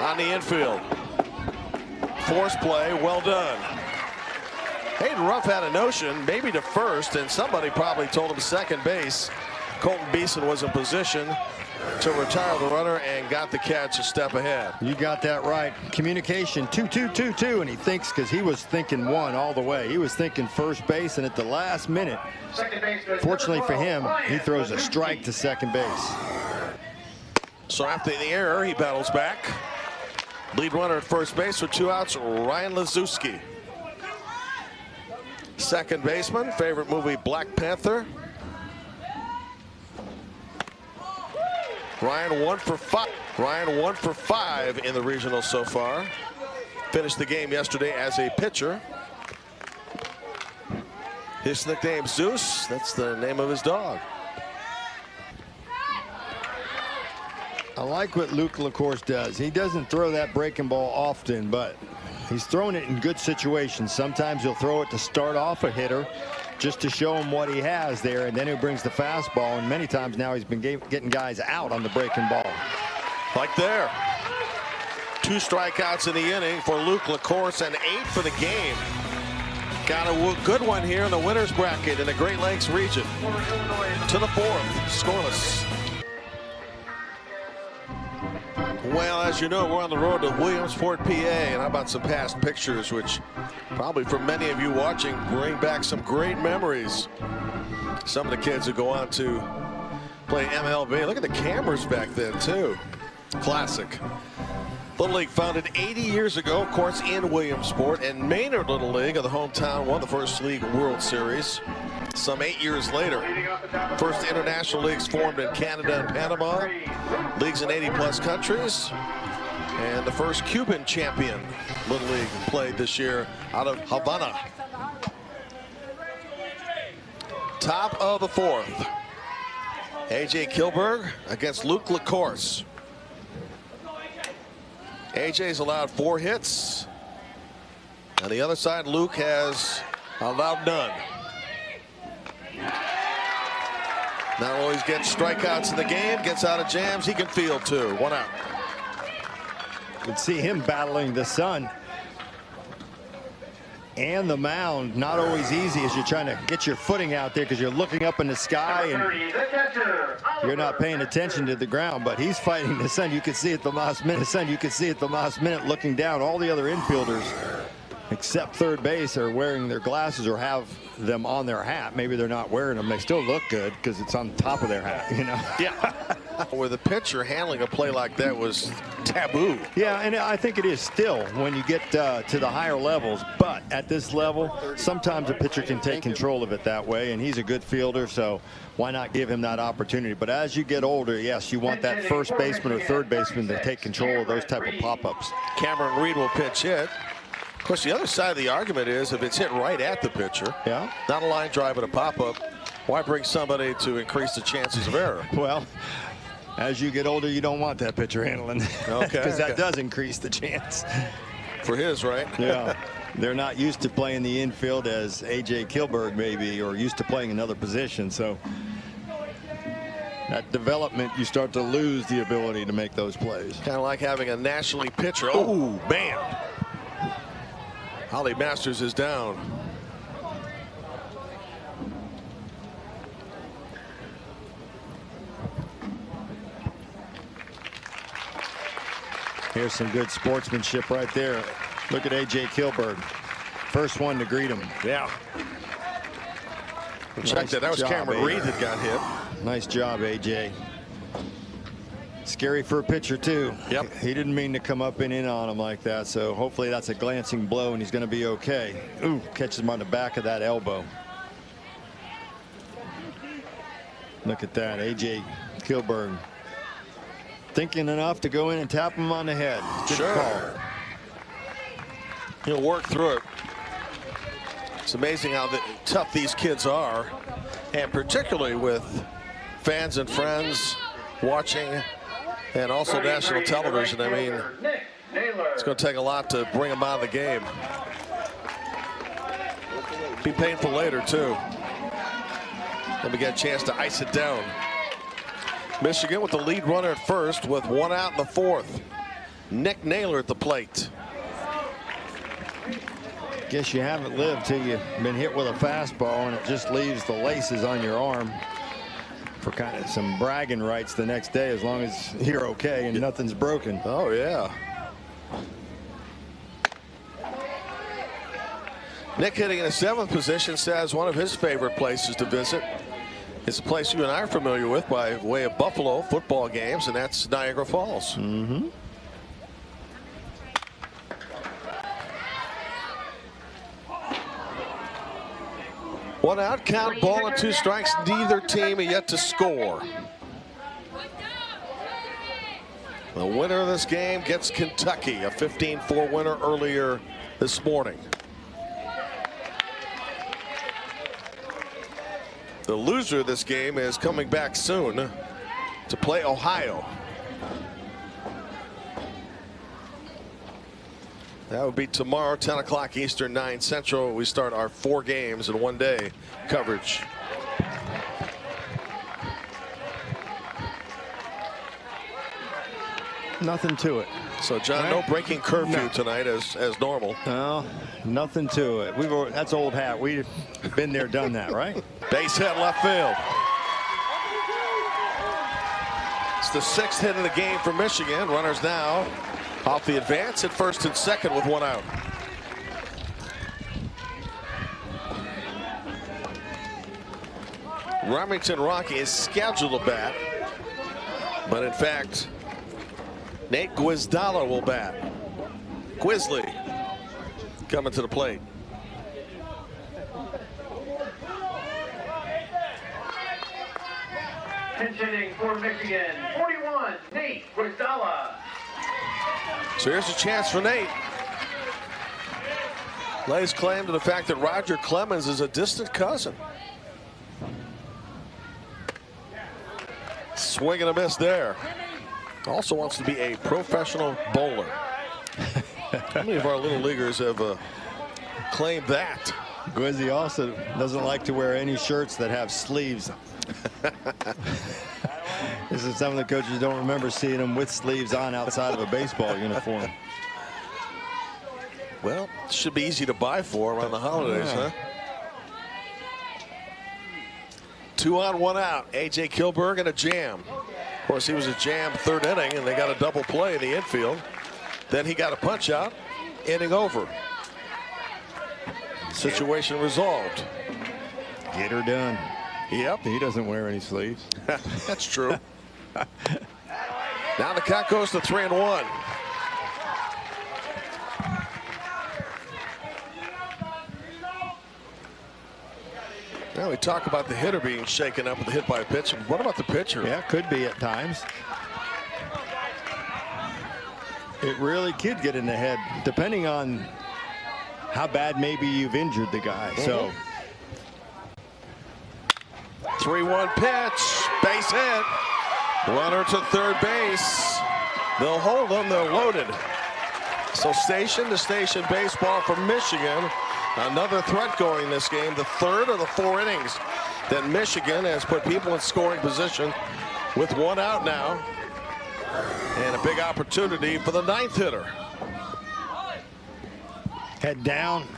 On the infield. Force play, well done. Hayden Ruff had a notion, maybe to first, and somebody probably told him second base. Colton Beeson was in position to retire the runner and got the catch a step ahead. You got that right. Communication 2-2-2-2, and he thinks, because he was thinking 1 all the way. He was thinking first base, and at the last minute, fortunately for him, he throws a strike to second base. So after the error, he battles back. Lead runner at first base with 2 outs, Ryan Lazewski. Second baseman, favorite movie Black Panther. Ryan 1 for 5. Ryan 1 for 5 in the regional so far. Finished the game yesterday as a pitcher. His nickname Zeus. That's the name of his dog. I like what Luke LaCourse does. He doesn't throw that breaking ball often, but he's throwing it in good situations. Sometimes he'll throw it to start off a hitter just to show him what he has there, and then he brings the fastball, and many times now he's been getting guys out on the breaking ball. Like there. 2 strikeouts in the inning for Luke LaCourse and 8 for the game. Got a good one here in the winner's bracket in the Great Lakes region. To the 4th, scoreless. Well, as you know, we're on the road to Williamsport, PA, and how about some past pictures, which probably for many of you watching bring back some great memories. Some of the kids who go on to play MLB. Look at the cameras back then, too. Classic. Little League founded 80 years ago, of course, in Williamsport, and Maynard Little League of the hometown won the first League World Series. Some 8 years later, first international leagues formed in Canada and Panama, leagues in 80+ countries, and the first Cuban champion Little League played this year out of Havana. Top of the 4th, A.J. Kilberg against Luke LaCourse. A.J.'s allowed 4 hits. On the other side, Luke has allowed none. Not always gets strikeouts in the game, gets out of jams, he can field too. 1 out. You can see him battling the sun and the mound. Not always easy as you're trying to get your footing out there because you're looking up in the sky and you're not paying attention to the ground, but he's fighting the sun. You can see at the last minute, looking down. All the other infielders except third base are wearing their glasses or have them on their hat. Maybe they're not wearing them. They still look good because it's on top of their hat, you know. Yeah. Where the pitcher handling a play like that was taboo. Yeah, and I think it is still when you get to the higher levels. But at this level, sometimes a pitcher can take control of it that way, and he's a good fielder, so why not give him that opportunity? But as you get older, yes, you want that first baseman or third baseman to take control of those type of pop-ups. Cameron Reed will pitch hit. Of course, the other side of the argument is if it's hit right at the pitcher, yeah, not a line drive but a pop-up, why bring somebody to increase the chances of error? Well, as you get older, you don't want that pitcher handling. Okay. Because that does increase the chance. For his, right? Yeah. They're not used to playing the infield as A.J. Kilberg maybe, or used to playing another position. So that development, you start to lose the ability to make those plays. Kind of like having a National League pitcher. Oh, man. Holly Masters is down. Here's some good sportsmanship right there. Look at A.J. Kilberg. First one to greet him. Yeah. Check that. That was Cameron Reed that got hit. Nice job, A.J. Scary for a pitcher, too. Yep. He didn't mean to come up and in on him like that, so hopefully that's a glancing blow and he's going to be okay. Ooh, catches him on the back of that elbow. Look at that. A.J. Kilburn thinking enough to go in and tap him on the head. Good call. He'll work through it. It's amazing how tough these kids are, and particularly with fans and friends watching, and also national television. I mean, it's going to take a lot to bring them out of the game. Be painful later, too. Let me get a chance to ice it down. Michigan with the lead runner at first with 1 out in the 4th. Nick Naylor at the plate. Guess you haven't lived till you've been hit with a fastball and it just leaves the laces on your arm for kind of some bragging rights the next day, as long as you're okay and nothing's broken. Oh, yeah. Nick hitting in the 7th position says one of his favorite places to visit. It's a place you and I are familiar with by way of Buffalo football games, and that's Niagara Falls. Mm-hmm. One out, count, ball and 2 strikes. Neither team yet to score. The winner of this game gets Kentucky, a 15-4 winner earlier this morning. The loser of this game is coming back soon to play Ohio. That would be tomorrow, 10 o'clock Eastern, 9 Central. We start our 4 games in one day coverage. Nothing to it. So, John, no breaking curfew tonight as normal. No, nothing to it. That's old hat. We've been there, done that, right? Base hit left field. It's the 6th hit of the game for Michigan. Runners now off the advance at first and second with 1 out. Remington Rocky is scheduled to bat, but in fact, Nate Gwizdala will bat. Quisley coming to the plate. Pinch hitting for Michigan, 41, Nate Gwizdala. So here's a chance for Nate. Lays claim to the fact that Roger Clemens is a distant cousin. Swing and a miss there. Also wants to be a professional bowler. How many of our little leaguers have claimed that? Gwizzy also doesn't like to wear any shirts that have sleeves. This is some of the coaches don't remember seeing them with sleeves on outside of a baseball uniform. Well, should be easy to buy for around the holidays, huh? 2 on, 1 out. A.J. Kilburg and a jam. Of course, he was a jam 3rd inning, and they got a double play in the infield. Then he got a punch out, inning over. Situation resolved. Get her done. Yep. He doesn't wear any sleeves. That's true. Now the count goes to 3-1. Now we talk about the hitter being shaken up with a hit by a pitch. What about the pitcher? Yeah, could be at times. It really could get in the head, depending on how bad maybe you've injured the guy. So 3-1 pitch, base hit. Runner to 3rd base. They'll hold them, they're loaded. So station to station baseball from Michigan. Another threat going this game, the 3rd of the 4 innings that Michigan has put people in scoring position with 1 out now. And a big opportunity for the 9th hitter. Head down,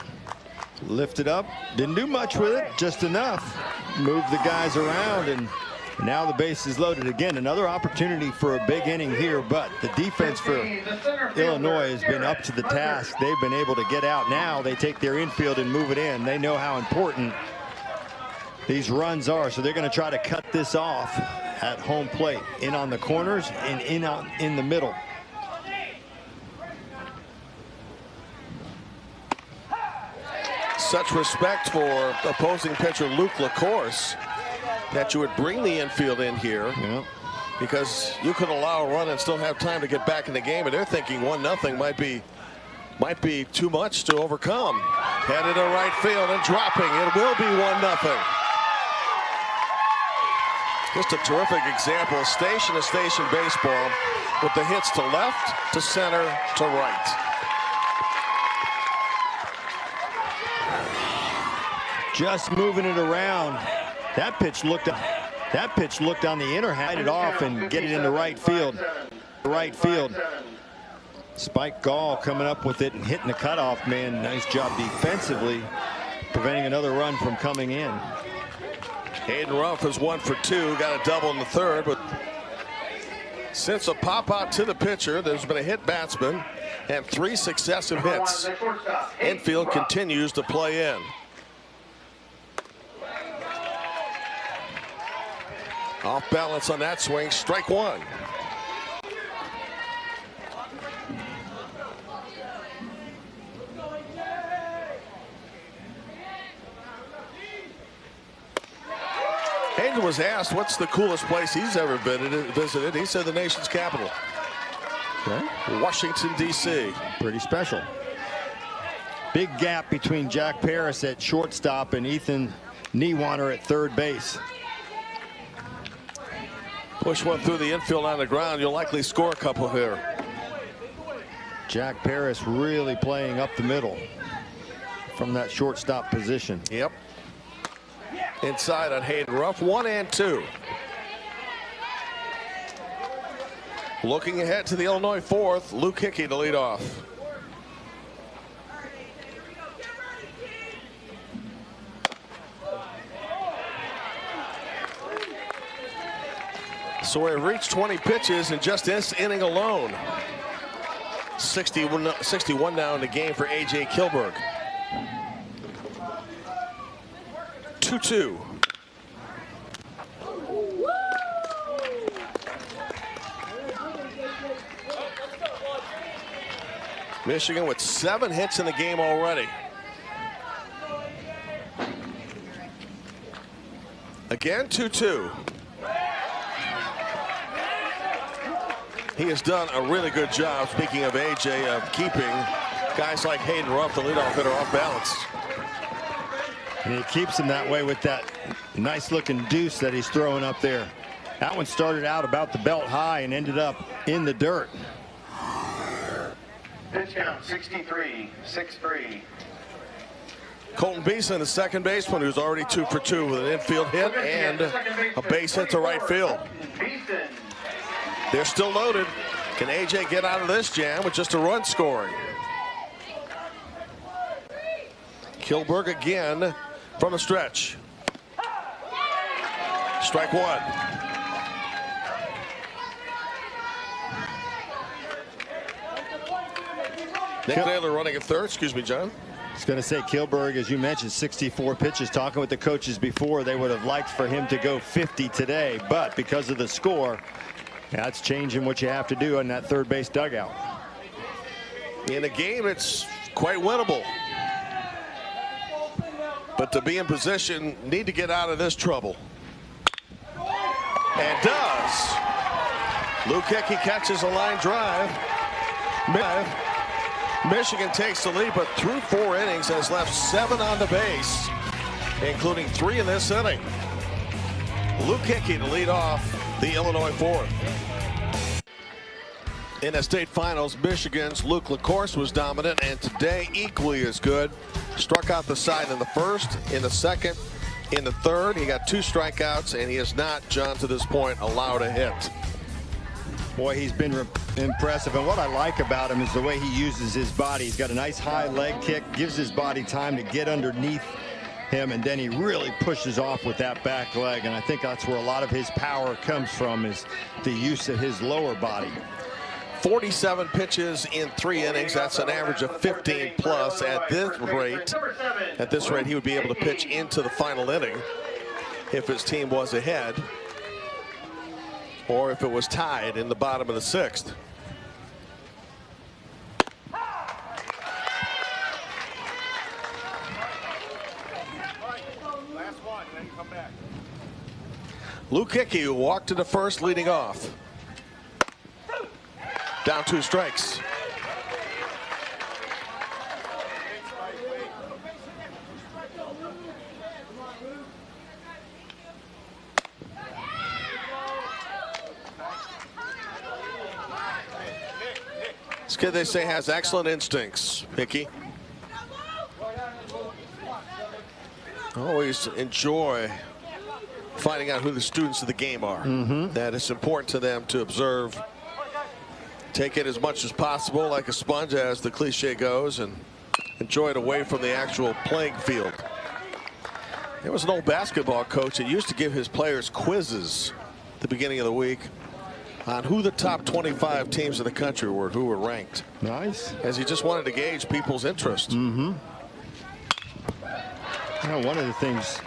lift it up, didn't do much with it, just enough. Move the guys around, and now the base is loaded again. Another opportunity for a big inning here, but the defense for Illinois has been up to the task. They've been able to get out. Now they take their infield and move it in. They know how important these runs are, so they're going to try to cut this off at home plate, in on the corners and in the middle. Such respect for opposing pitcher Luke LaCourse that you would bring the infield in here. Yeah. Because you could allow a run and still have time to get back in the game, and they're thinking 1-0 might be too much to overcome. Headed to right field and dropping. It will be 1-0. Just a terrific example of station-to-station baseball with the hits to left, to center, to right. Just moving it around. That pitch looked on the inner, had it off and get it into right field. Right field. Spike Gall coming up with it and hitting the cutoff man. Nice job defensively, preventing another run from coming in. Hayden Ruff is 1 for 2, got a double in the third, but since a pop out to the pitcher, there's been a hit batsman and 3 successive hits. Infield continues to play in. Off balance on that swing, strike 1. Hayden was asked what's the coolest place he's ever visited. He said the nation's capital. Okay. Washington, D.C. Pretty special. Big gap between Jack Paris at shortstop and Ethan Niewaner at third base. Push one through the infield on the ground. You'll likely score a couple here. Jack Paris really playing up the middle from that shortstop position. Yep. Inside on Hayden Ruff, 1-2. Looking ahead to the Illinois fourth, Luke Hickey to lead off. So we've reached 20 pitches in just this inning alone. 61 now in the game for A.J. Kilberg. 2-2. Michigan with 7 hits in the game already. Again, 2-2. He has done a really good job, speaking of AJ, of keeping guys like Hayden Ruff, the leadoff hitter, off balance. And he keeps him that way with that nice looking deuce that he's throwing up there. That one started out about the belt high and ended up in the dirt. Pitch count 63-6-3. Colton Beeson, the second baseman, who's already 2 for 2 with an infield hit and a base hit to right field. They're still loaded. Can AJ get out of this jam with just a run scoring? Kilberg again from the stretch. Strike 1. Nick Naylor running at third. Excuse me, John. I was going to say, Kilberg, as you mentioned, 64 pitches. Talking with the coaches before, they would have liked for him to go 50 today, but because of the score, that's changing what you have to do in that third base dugout. In a game, it's quite winnable. But to be in position, need to get out of this trouble. And does. Luke Hickey catches a line drive. Michigan takes the lead, but through 4 innings has left 7 on the base, including 3 in this inning. Luke Hickey to lead off the Illinois fourth. In the state finals, Michigan's Luke LaCourse was dominant, and today equally as good. Struck out the side in the first, in the second, in the third. He got 2 strikeouts, and he has not, John, to this point, allowed a hit. Boy, he's been impressive, and what I like about him is the way he uses his body. He's got a nice high leg kick, gives his body time to get underneath him, and then he really pushes off with that back leg, and I think that's where a lot of his power comes from, is the use of his lower body. 47 pitches in 3 innings. That's an average of 15 plus. At this rate, he would be able to pitch into the final inning if his team was ahead. or if it was tied in the bottom of the 6th. Luke Hickey, who walked to the first leading off. Down 2 strikes. This kid, they say, has excellent instincts, Hickey. Always enjoy finding out who the students of the game are. That it's important to them to observe, take it as much as possible like a sponge, as the cliche goes, and enjoy it away from the actual playing field. There was an old basketball coach that used to give his players quizzes at the beginning of the week on who the top 25 teams in the country were, who were ranked. Nice. As he just wanted to gauge people's interest. You know, one of the things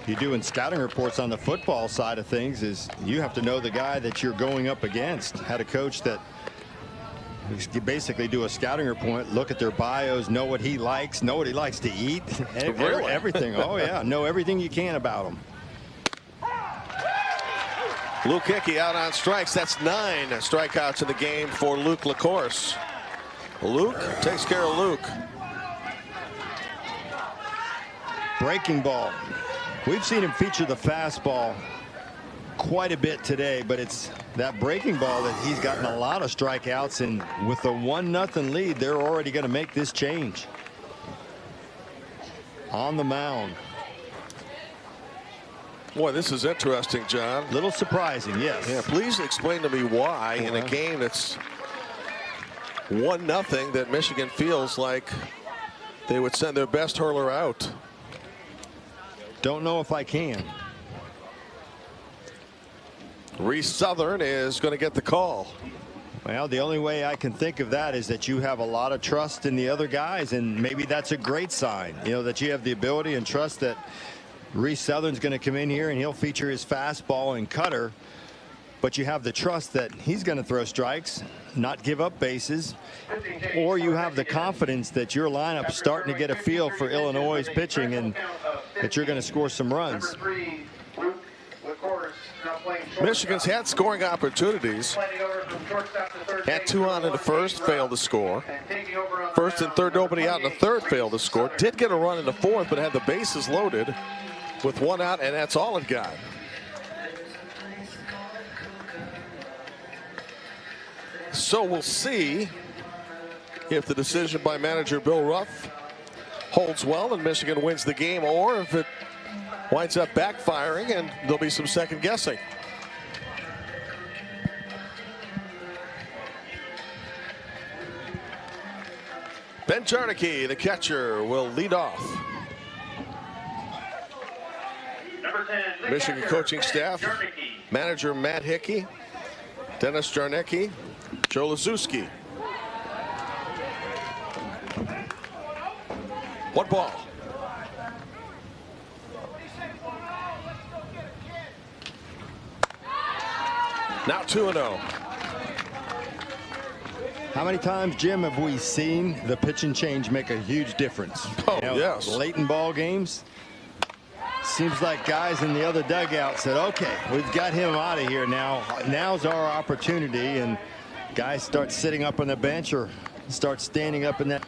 you do in scouting reports on the football side of things is you have to know the guy that you're going up against. Had a coach that you basically do a scouting report, look at their bios, know what he likes to eat, everything. Oh yeah, know everything you can about him. Luke Hickey out on strikes. That's 9 strikeouts in the game for Luke LaCourse. Luke takes care of Luke. Breaking ball. We've seen him feature the fastball quite a bit today, but it's that breaking ball that he's gotten a lot of strikeouts, and with the 1-0 lead, they're already going to make this change. On the mound. Boy, this is interesting, John. Little surprising, yes. Yeah, please explain to me why in a game that's 1-0 that Michigan feels like they would send their best hurler out. Don't know if I can. Reese Southern is going to get the call. Well, the only way I can think of that is that you have a lot of trust in the other guys, and maybe that's a great sign, you know, that you have the ability and trust that Reese Southern's going to come in here and he'll feature his fastball and cutter, but you have the trust that he's going to throw strikes, not give up bases, or you have the confidence that your lineup's starting to get a feel for Illinois' pitching and that you're going to score some runs. Michigan's had scoring opportunities. Had 2 on in the first, failed to score. First and third, nobody out in the third, failed to score. Did get a run in the fourth, but had the bases loaded with 1 out, and that's all it got. So we'll see if the decision by manager Bill Ruff holds well and Michigan wins the game, or if it winds up backfiring and there'll be some second guessing. Ben Jarnicki, the catcher, will lead off. Michigan coaching staff, manager Matt Hickey, Dennis Jarnicki, Joe Lazuski. 1 ball. Now 2-0. How many times, Jim, have we seen the pitch and change make a huge difference? Oh, yes. Late in ball games, seems like guys in the other dugout said, okay, we've got him out of here now. Now's our opportunity, and guys start sitting up on the bench or start standing up in that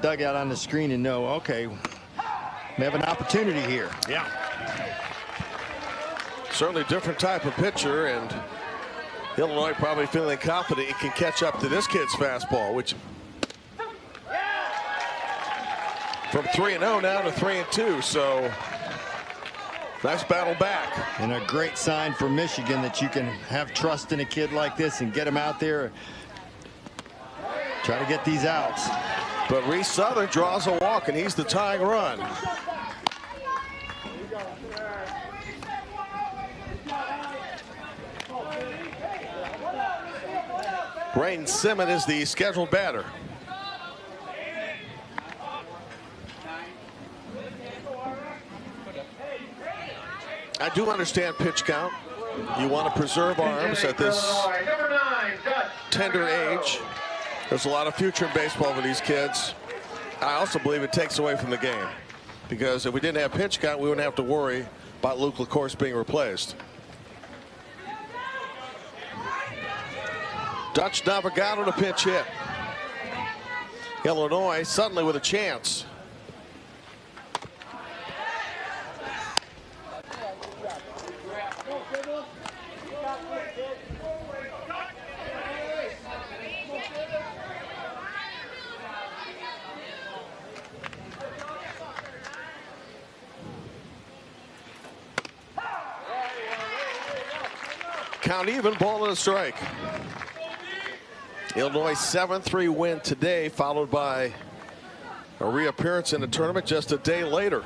dugout on the screen and know, okay, we have an opportunity here. Yeah. Certainly different type of pitcher, and Illinois probably feeling confident he can catch up to this kid's fastball, which from 3-0 now to 3-2. So nice battle back. And a great sign for Michigan that you can have trust in a kid like this and get him out there. Try to get these outs. But Reese Southern draws a walk, and he's the tying run. Braden Simmons is the scheduled batter. I do understand pitch count. You want to preserve arms at this Number 9, Dutch. tender age. There's a lot of future in baseball for these kids. I also believe it takes away from the game, because if we didn't have pitch count, we wouldn't have to worry about Luke LaCourse being replaced. Dutch Navigado to pitch hit. Illinois suddenly with a chance. Count even, ball and a strike. Illinois 7-3 win today, followed by a reappearance in the tournament just a day later.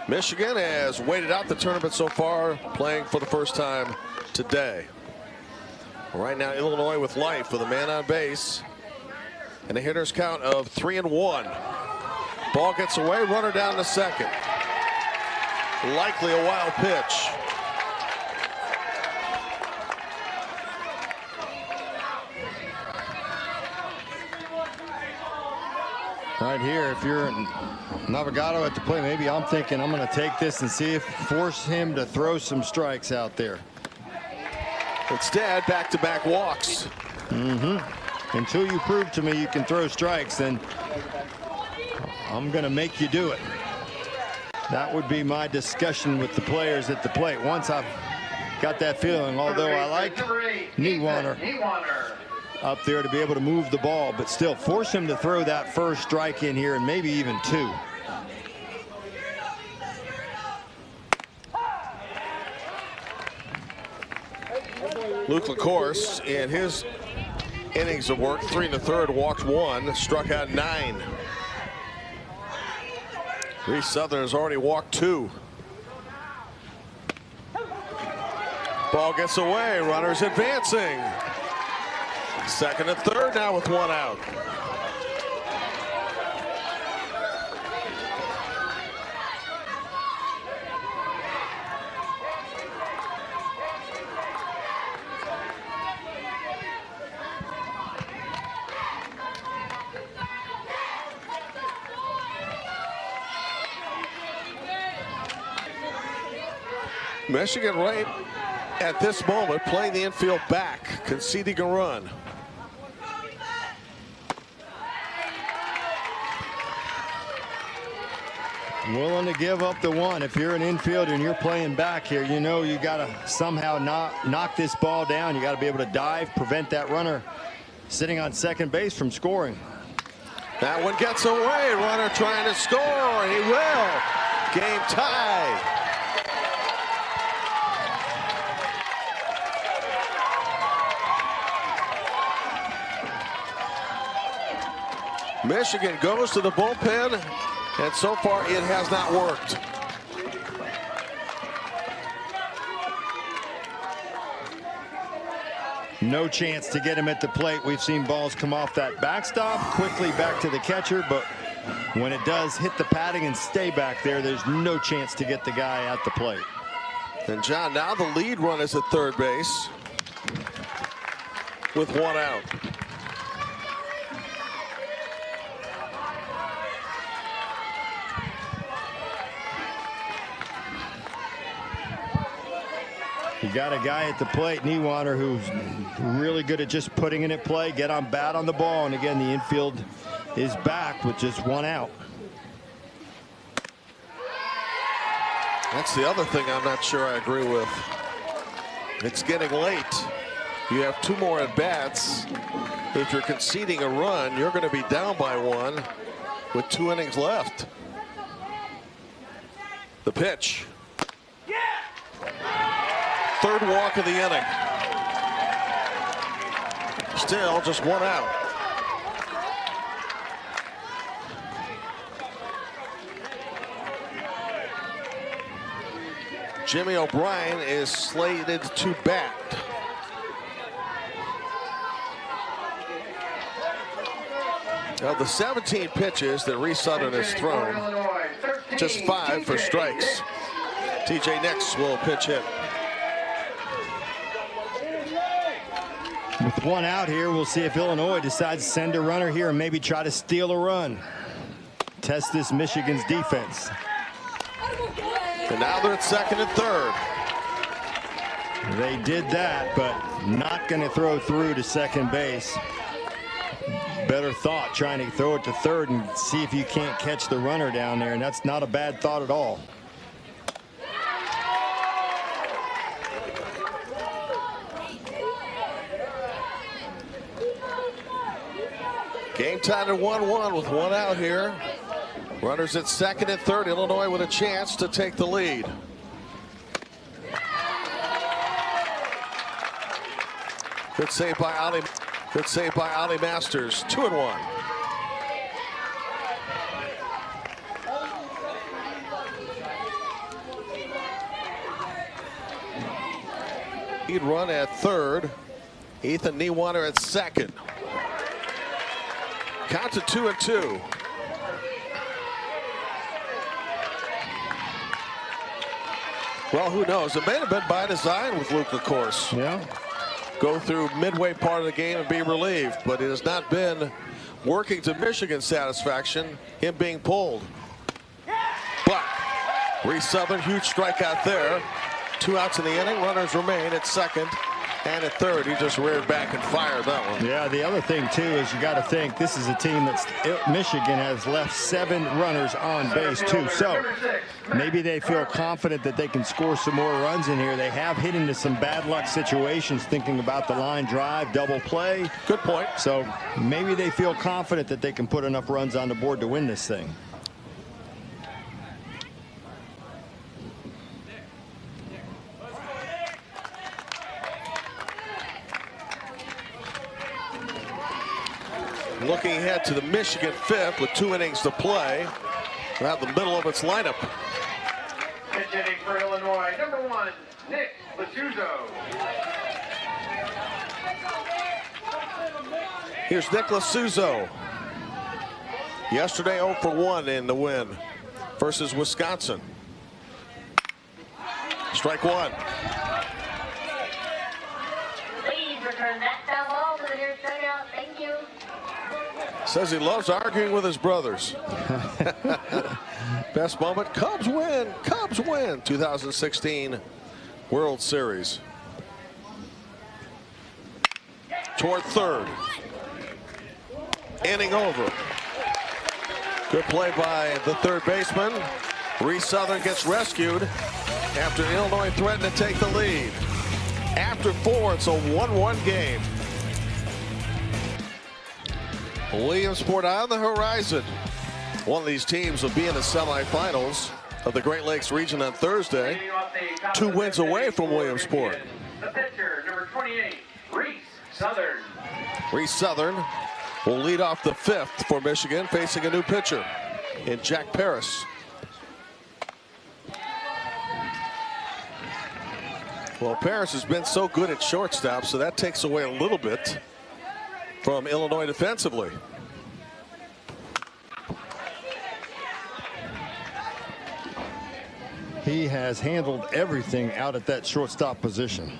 Michigan has waited out the tournament so far, playing for the first time today. Right now, Illinois with life with a man on base and a hitter's count of 3-1. Ball gets away, runner down to second. Likely a wild pitch. Right here, if you're Navigado at the plate, maybe I'm thinking I'm going to take this and see if force him to throw some strikes out there. Instead, back-to-back walks. Until you prove to me you can throw strikes, then I'm going to make you do it. That would be my discussion with the players at the plate. Once I've got that feeling, although I like Niewander up there to be able to move the ball, but still force him to throw that first strike in here and maybe even two. Luke LaCourse in his innings of work, 3 1/3, walked 1, struck out 9. Reese Southern has already walked 2. Ball gets away, runners advancing. Second and third now with 1 out. Michigan right at this moment playing the infield back, conceding a run. Willing to give up the 1. If you're an infielder and you're playing back here, you know you got to somehow knock this ball down. You got to be able to dive, prevent that runner sitting on second base from scoring. That one gets away. Runner trying to score. He will. Game tie. Michigan goes to the bullpen, and so far it has not worked. No chance to get him at the plate. We've seen balls come off that backstop, quickly back to the catcher, but when it does hit the padding and stay back there, there's no chance to get the guy at the plate. And John, now the lead run is at third base with 1 out. You got a guy at the plate, Niewander, who's really good at just putting it at play, get on bat on the ball, and again, the infield is back with just 1 out. That's the other thing I'm not sure I agree with. It's getting late. You have 2 more at bats. If you're conceding a run, you're going to be down by 1 with 2 innings left. The pitch. Third walk of the inning. Still just 1 out. Jimmy O'Brien is slated to bat. Of the 17 pitches that Reese Southern has thrown, just 5 for strikes. TJ Nix will pitch hit. With one out here, we'll see if Illinois decides to send a runner here and maybe try to steal a run. Test this Michigan's defense. And now they're at second and third. They did that, but not going to throw through to second base. Better thought trying to throw it to third and see if you can't catch the runner down there, and that's not a bad thought at all. Game tied at 1-1 with one out here. Runners at second and third. Illinois with a chance to take the lead. Good save by Ali. Good save by Ali Masters. 2-1. He'd run at third. Ethan Niewater at second. Count to 2-2. Well, who knows? It may have been by design with Luke, of course. Yeah. Go through midway part of the game and be relieved, but it has not been working to Michigan's satisfaction, him being pulled. But Reese Southern, huge strikeout there. 2 outs in the inning. Runners remain at second and at third. He just reared back and fired that one. Yeah, the other thing too is you got to think this is a team that's Michigan has left 7 runners on base too, so maybe they feel confident that they can score some more runs in here. They have hit into some bad luck situations, thinking about the line drive, double play. Good point. So maybe they feel confident that they can put enough runs on the board to win this thing. Looking ahead to the Michigan fifth with 2 innings to play. Around the middle of its lineup. Pitch hitting for Illinois, number 1, Nick Lasuzo. Here's Nick Lasuzo. Yesterday 0 for 1 in the win versus Wisconsin. Strike 1. Please return that foul ball to the nearest dugout. Thank you. Says he loves arguing with his brothers. Best moment, Cubs win. Cubs win. 2016 World Series. Toward third. Inning over. Good play by the third baseman. Reese Southern gets rescued after Illinois threatened to take the lead. After 4, it's a 1-1 game. Williamsport on the horizon. One of these teams will be in the semifinals of the Great Lakes region on Thursday. 2 wins away from Williamsport. The pitcher, number 28, Reese Southern. Reese Southern will lead off the 5th for Michigan, facing a new pitcher in Jack Paris. Well, Paris has been so good at shortstop, so that takes away a little bit from Illinois defensively. He has handled everything out at that shortstop position.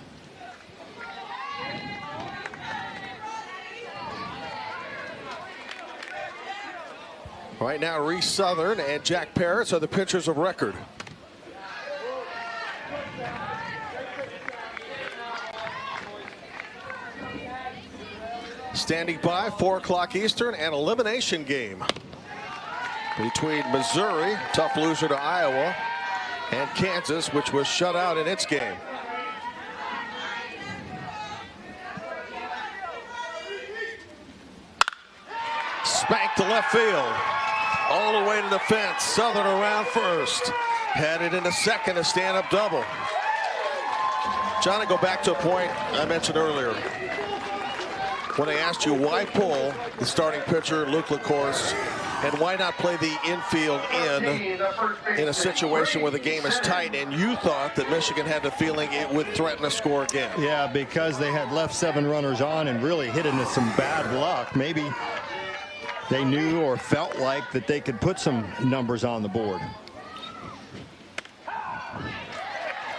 Right now, Reese Southern and Jack Paris are the pitchers of record. Standing by, 4 o'clock Eastern, an elimination game between Missouri, tough loser to Iowa, and Kansas, which was shut out in its game. Spanked to left field. All the way to the fence. Southern around first. Headed into second, a stand-up double. John, I go back to a point I mentioned earlier. When I asked you why pull the starting pitcher, Luke LaCourse, and why not play the infield in a situation where the game is tight, and you thought that Michigan had the feeling it would threaten to score again. Yeah, because they had left 7 runners on and really hit into some bad luck. Maybe they knew or felt like that they could put some numbers on the board.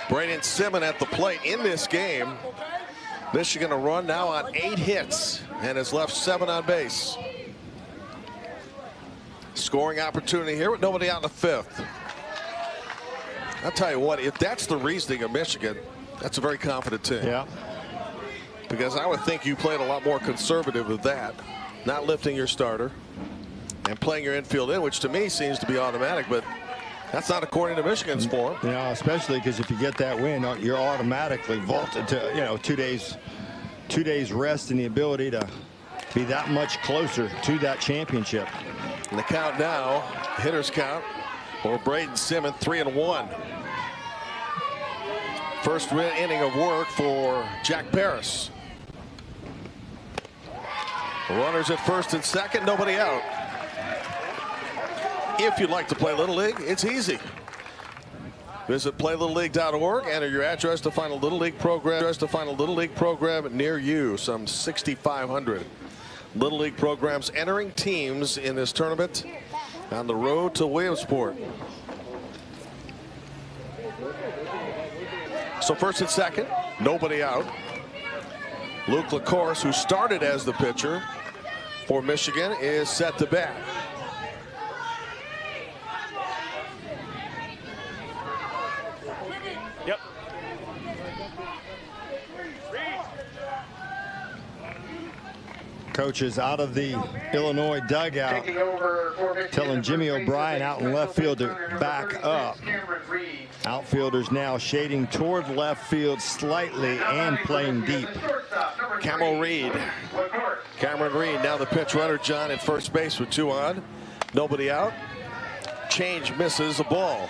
Braden Simmons at the plate in this game. Michigan a run now on 8 hits and has left 7 on base. Scoring opportunity here with nobody out in the 5th. I'll tell you what, if that's the reasoning of Michigan, that's a very confident team. Yeah. Because I would think you played a lot more conservative with that, not lifting your starter and playing your infield in, which to me seems to be automatic, but that's not according to Michigan's form. Yeah, especially because if you get that win, you're automatically vaulted to, you know, 2 days rest and the ability to be that much closer to that championship. And the count now, hitters count for Braden Simmons, 3-1. First inning of work for Jack Paris. Runners at first and second, nobody out. If you'd like to play Little League, it's easy. Visit playlittleleague.org. Enter your address to find a Little League program near you. Some 6,500 Little League programs entering teams in this tournament on the road to Williamsport. So first and second, nobody out. Luke LaCourse, who started as the pitcher for Michigan, is set to bat. Yep. Coaches out of the Illinois dugout telling Jimmy O'Brien out in left field to back up. Outfielders now shading toward left field slightly and playing deep. Cameron Reed now the pitch runner, John, at first base with 2 on, nobody out. Change misses a ball.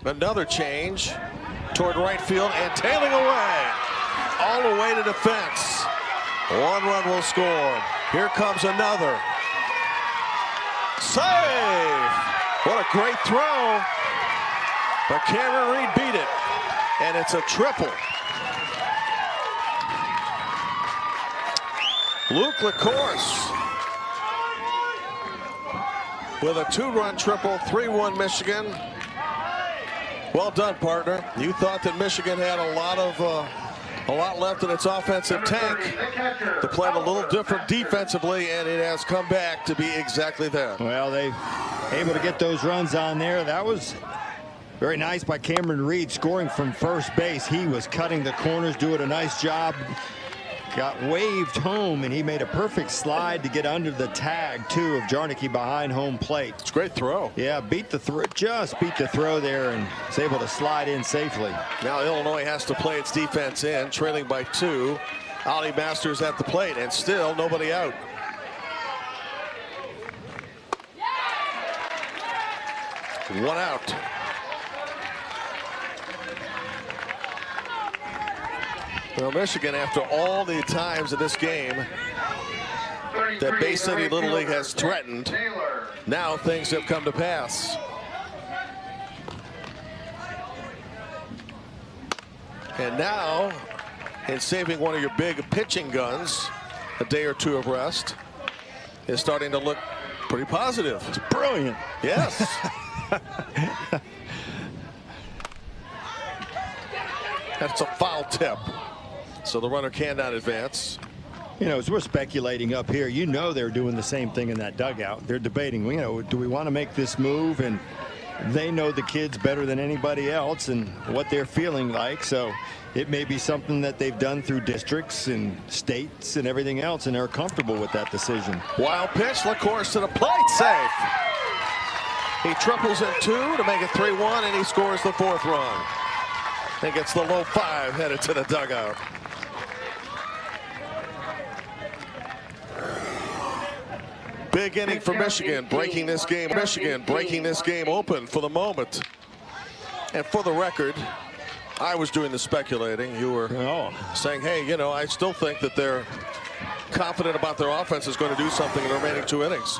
Another change toward right field and tailing away all the way to the fence. 1 run will score. Here comes another. Save! What a great throw. But Cameron Reed beat it. And it's a triple. Luke LaCourse with a 2-run triple, 3-1 Michigan. Well done, partner. You thought that Michigan had a lot left in its offensive tank to play a little different defensively, and it has come back to be exactly that. Well, they able to get those runs on there. That was very nice by Cameron Reed, scoring from first base. He was cutting the corners, doing a nice job. Got waved home, and he made a perfect slide to get under the tag, too, of Jarnicki behind home plate. It's a great throw. Yeah, just beat the throw there and was able to slide in safely. Now Illinois has to play its defense in, trailing by 2. Ollie Masters at the plate, and still nobody out. One out. Well, Michigan, after all the times in this game that Bay City Little League has threatened, now things have come to pass. And now, in saving one of your big pitching guns, a day or 2 of rest is starting to look pretty positive. It's brilliant. Yes. That's a foul tip. So the runner cannot advance. You know, as we're speculating up here, you know they're doing the same thing in that dugout. They're debating, you know, do we want to make this move? And they know the kids better than anybody else and what they're feeling like. So it may be something that they've done through districts and states and everything else, and they're comfortable with that decision. Wild pitch, LaCourse to the plate, safe. He triples in 2 to make it 3-1, and he scores the 4th run. And gets the low 5 headed to the dugout. Big inning for Michigan, breaking this game. Michigan breaking this game open for the moment. And for the record, I was doing the speculating. You were saying, hey, you know, I still think that they're confident about their offense is going to do something in the remaining 2 innings.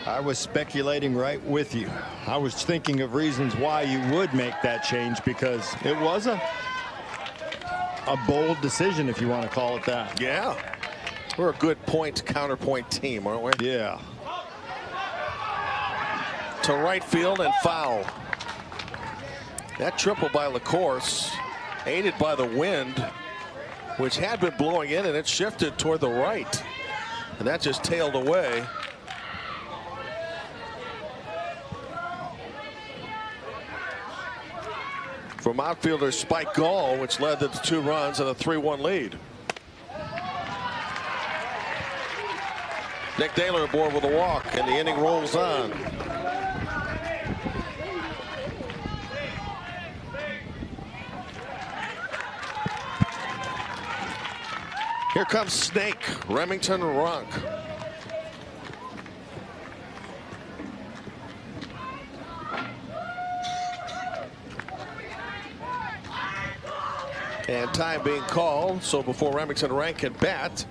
I was speculating right with you. I was thinking of reasons why you would make that change, because it was a a bold decision, if you want to call it that. Yeah. We're a good point counterpoint team, aren't we? Yeah. To right field and foul. That triple by LaCourse, aided by the wind, which had been blowing in, and it shifted toward the right. And that just tailed away. From outfielder Spike Gall, which led to the 2 runs and a 3-1 lead. Nick Taylor aboard with a walk, and the inning rolls on. Here comes Snake, Remington Runk. And time being called, so before Remington Runk can bat,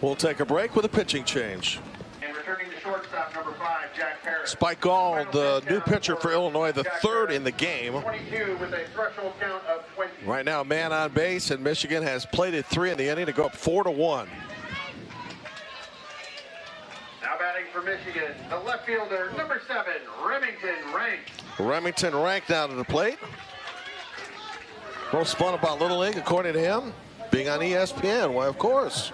we'll take a break with a pitching change. And returning to shortstop, number 5, Jack Parrish. Spike Gall, the new pitcher for Illinois, the 3rd in the game. 22 with a threshold count of 20. Right now, man on base, and Michigan has plated 3 in the inning to go up 4-1. Now batting for Michigan, the left fielder, number 7, Remington Runk. Remington Runk down to the plate. Most fun about Little League, according to him, being on ESPN. Why, of course.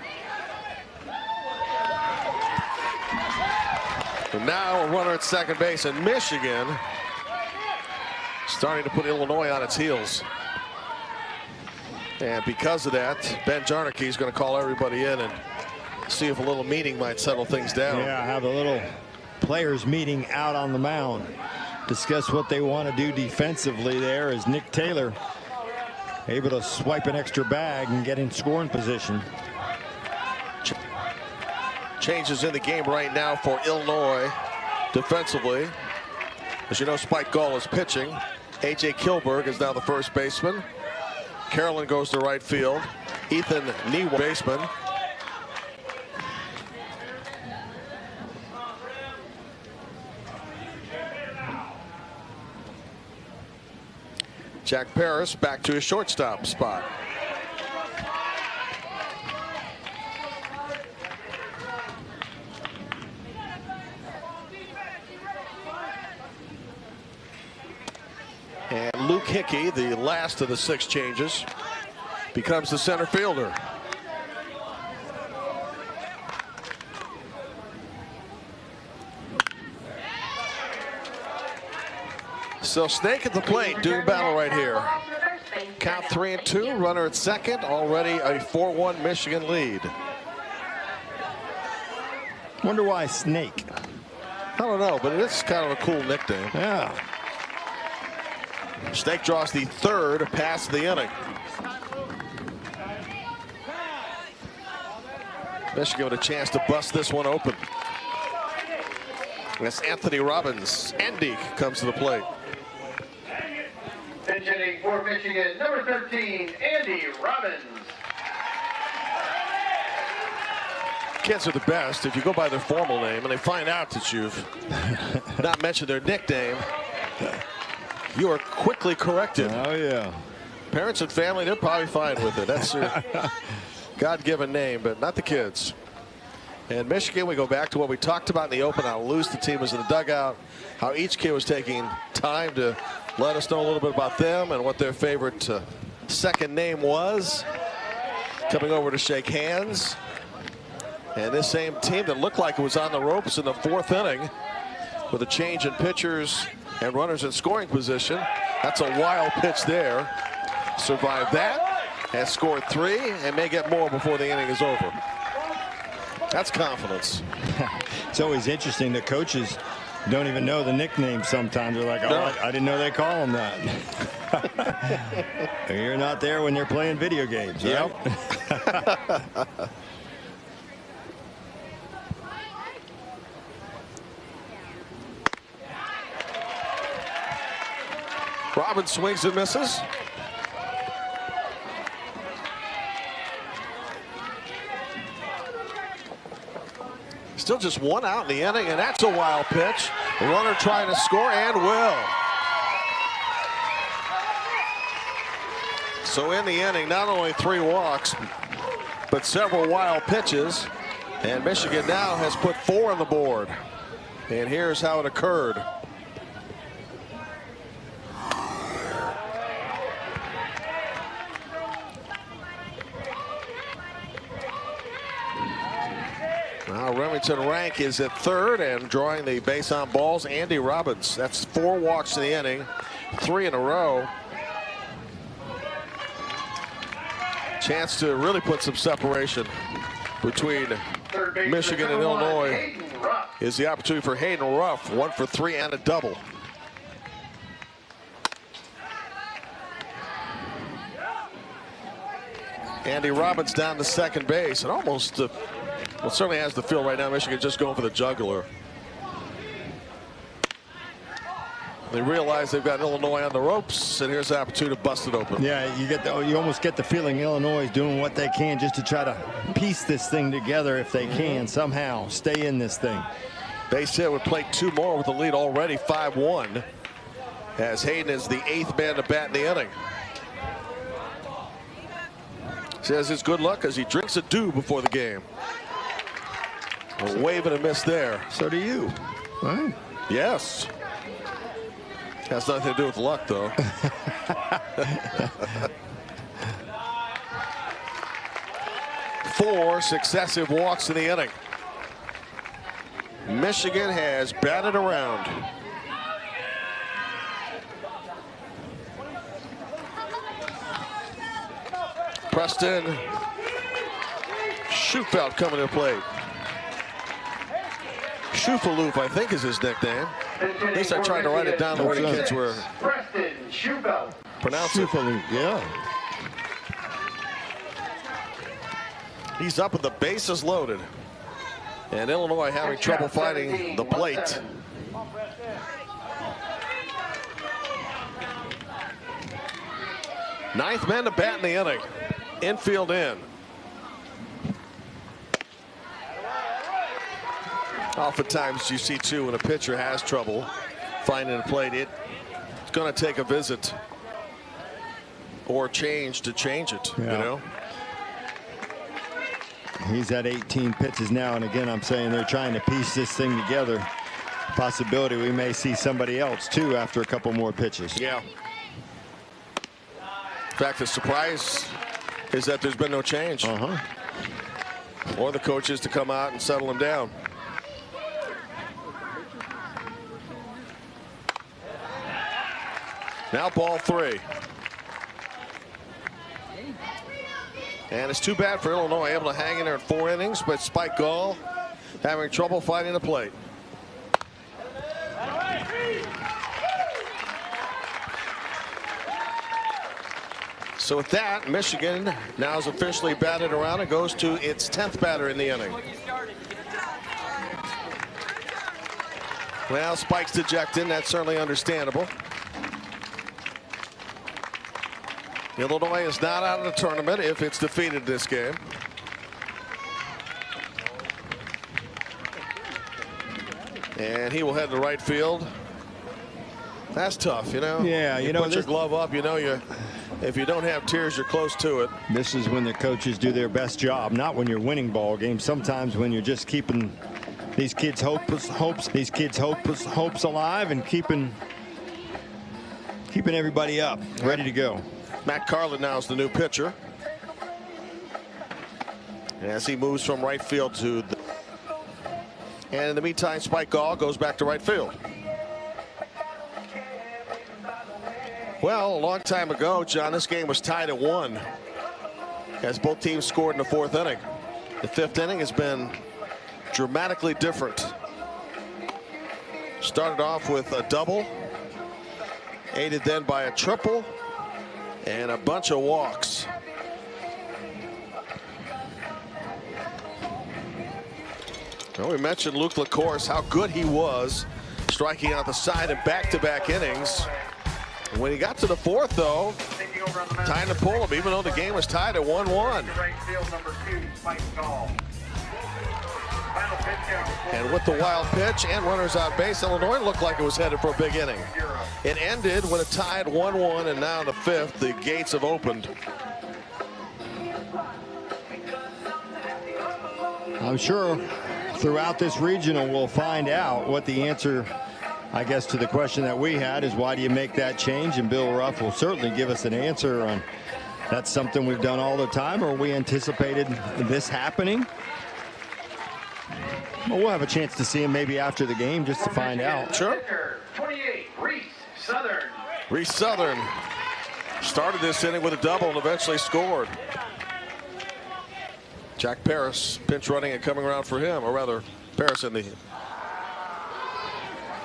And now a runner at second base, and Michigan starting to put Illinois on its heels. And because of that, Ben Jarnicki is going to call everybody in and see if a little meeting might settle things down. Yeah, have a little players meeting out on the mound. Discuss what they want to do defensively there, as Nick Taylor able to swipe an extra bag and get in scoring position. Changes in the game right now for Illinois defensively. As you know, Spike Gall is pitching. A.J. Kilberg is now the first baseman. Carolyn goes to right field. Ethan Newa, baseman. Jack Parrish back to his shortstop spot. And Luke Hickey, the last of the 6 changes, becomes the center fielder. So Snake at the plate, doing battle right here. Count 3-2, runner at second, already a 4-1 Michigan lead. Wonder why Snake? I don't know, but it's kind of a cool nickname. Yeah. Snake draws the 3rd pass of the inning. Michigan with a chance to bust this one open. That's Anthony Robbins. Andy comes to the plate. Pinch hitting for Michigan, number 13, Andy Robbins. Kids are the best if you go by their formal name and they find out that you've not mentioned their nickname. You are quickly corrected. Oh, yeah. Parents and family, they're probably fine with it. That's their God-given name, but not the kids. And Michigan, we go back to what we talked about in the open, how loose the team was in the dugout, how each kid was taking time to let us know a little bit about them and what their favorite second name was. Coming over to shake hands. And this same team that looked like it was on the ropes in the 4th inning with a change in pitchers and runners in scoring position. That's a wild pitch there. Survived that, has scored 3, and may get more before the inning is over. That's confidence. It's always interesting that coaches don't even know the nickname sometimes. They're like, oh, No. I didn't know they call them that. You're not there when they're playing video games, right? Yep. Robbins swings and misses. Still just 1 out in the inning, and that's a wild pitch. Runner trying to score and will. So in the inning, not only 3 walks, but several wild pitches. And Michigan now has put 4 on the board. And here's how it occurred. Now Remington Rank is at third and drawing the base on balls. Andy Robbins. That's 4 walks in the inning, 3 in a row. Chance to really put some separation between Michigan and Illinois is the opportunity for Hayden Ruff. 1 for 3 and a double. Andy Robbins down to second base and almost well, certainly has the feel right now. Michigan just going for the jugular. They realize they've got Illinois on the ropes, and here's the opportunity to bust it open. Yeah, you almost get the feeling Illinois is doing what they can just to try to piece this thing together if they can somehow stay in this thing. Base hit would play 2 more with the lead already 5-1 as Hayden is the 8th man to bat in the inning. Says it's good luck as he drinks a dew before the game. A wave and a miss there. So do you, right? Yes. Has nothing to do with luck, though. Four successive walks in the inning. Michigan has batted around. Preston Schufelt coming to play. Schufaloof, I think, is his nickname. At least I tried to write it down the way the kids were Preston Schufelt. pronouncing it. Schufaloof, yeah. He's up with the bases loaded. And Illinois having trouble finding the plate. Ninth man to bat in the inning. Infield in. Oftentimes you see too when a pitcher has trouble finding a plate, it's going to take a visit or change to change it, Yeah. you know. He's at 18 pitches now, and again, I'm saying they're trying to piece this thing together. Possibility we may see somebody else too after a couple more pitches. Yeah. In fact, the surprise is that there's been no change. Or the coaches to come out and settle him down. Now ball 3. And it's too bad for Illinois, able to hang in there in 4 innings, but Spike Gall having trouble finding the plate. So with that, Michigan now is officially batted around and goes to its 10th batter in the inning. Well, Spike's dejected, that's certainly understandable. Illinois is not out of the tournament if it's defeated this game. And he will head to right field. That's tough, you know. Yeah, you know, put your glove up, you know, if you don't have tears, you're close to it. This is when the coaches do their best job, not when you're winning ball games. Sometimes when you're just keeping these kids' hopes alive and keeping everybody up, ready to go. Matt Carlin now is the new pitcher. As he moves from right field to the... And in the meantime, Spike Gall goes back to right field. Well, a long time ago, John, this game was tied at 1 as both teams scored in the 4th inning. The 5th inning has been dramatically different. Started off with a double, aided then by a triple, and a bunch of walks. Well, we mentioned Luke LaCourse, how good he was striking out the side in back-to-back innings. When he got to the 4th, though, time to pull him, even though the game was tied at 1-1. Right field, number 2, Spike Gall. Final pitch count. And with the wild pitch and runners on base, Illinois looked like it was headed for a big inning. It ended when it tied 1-1, and now in the fifth, the gates have opened. I'm sure throughout this regional we'll find out what the answer, I guess, to the question that we had is, why do you make that change? And Bill Ruff will certainly give us an answer on that's something we've done all the time, or we anticipated this happening. Well, we'll have a chance to see him maybe after the game just to find out. Sure. 28, Reese Southern. Reese Southern started this inning with a double and eventually scored. Jack Paris pinch running and coming around for him, or rather Paris on the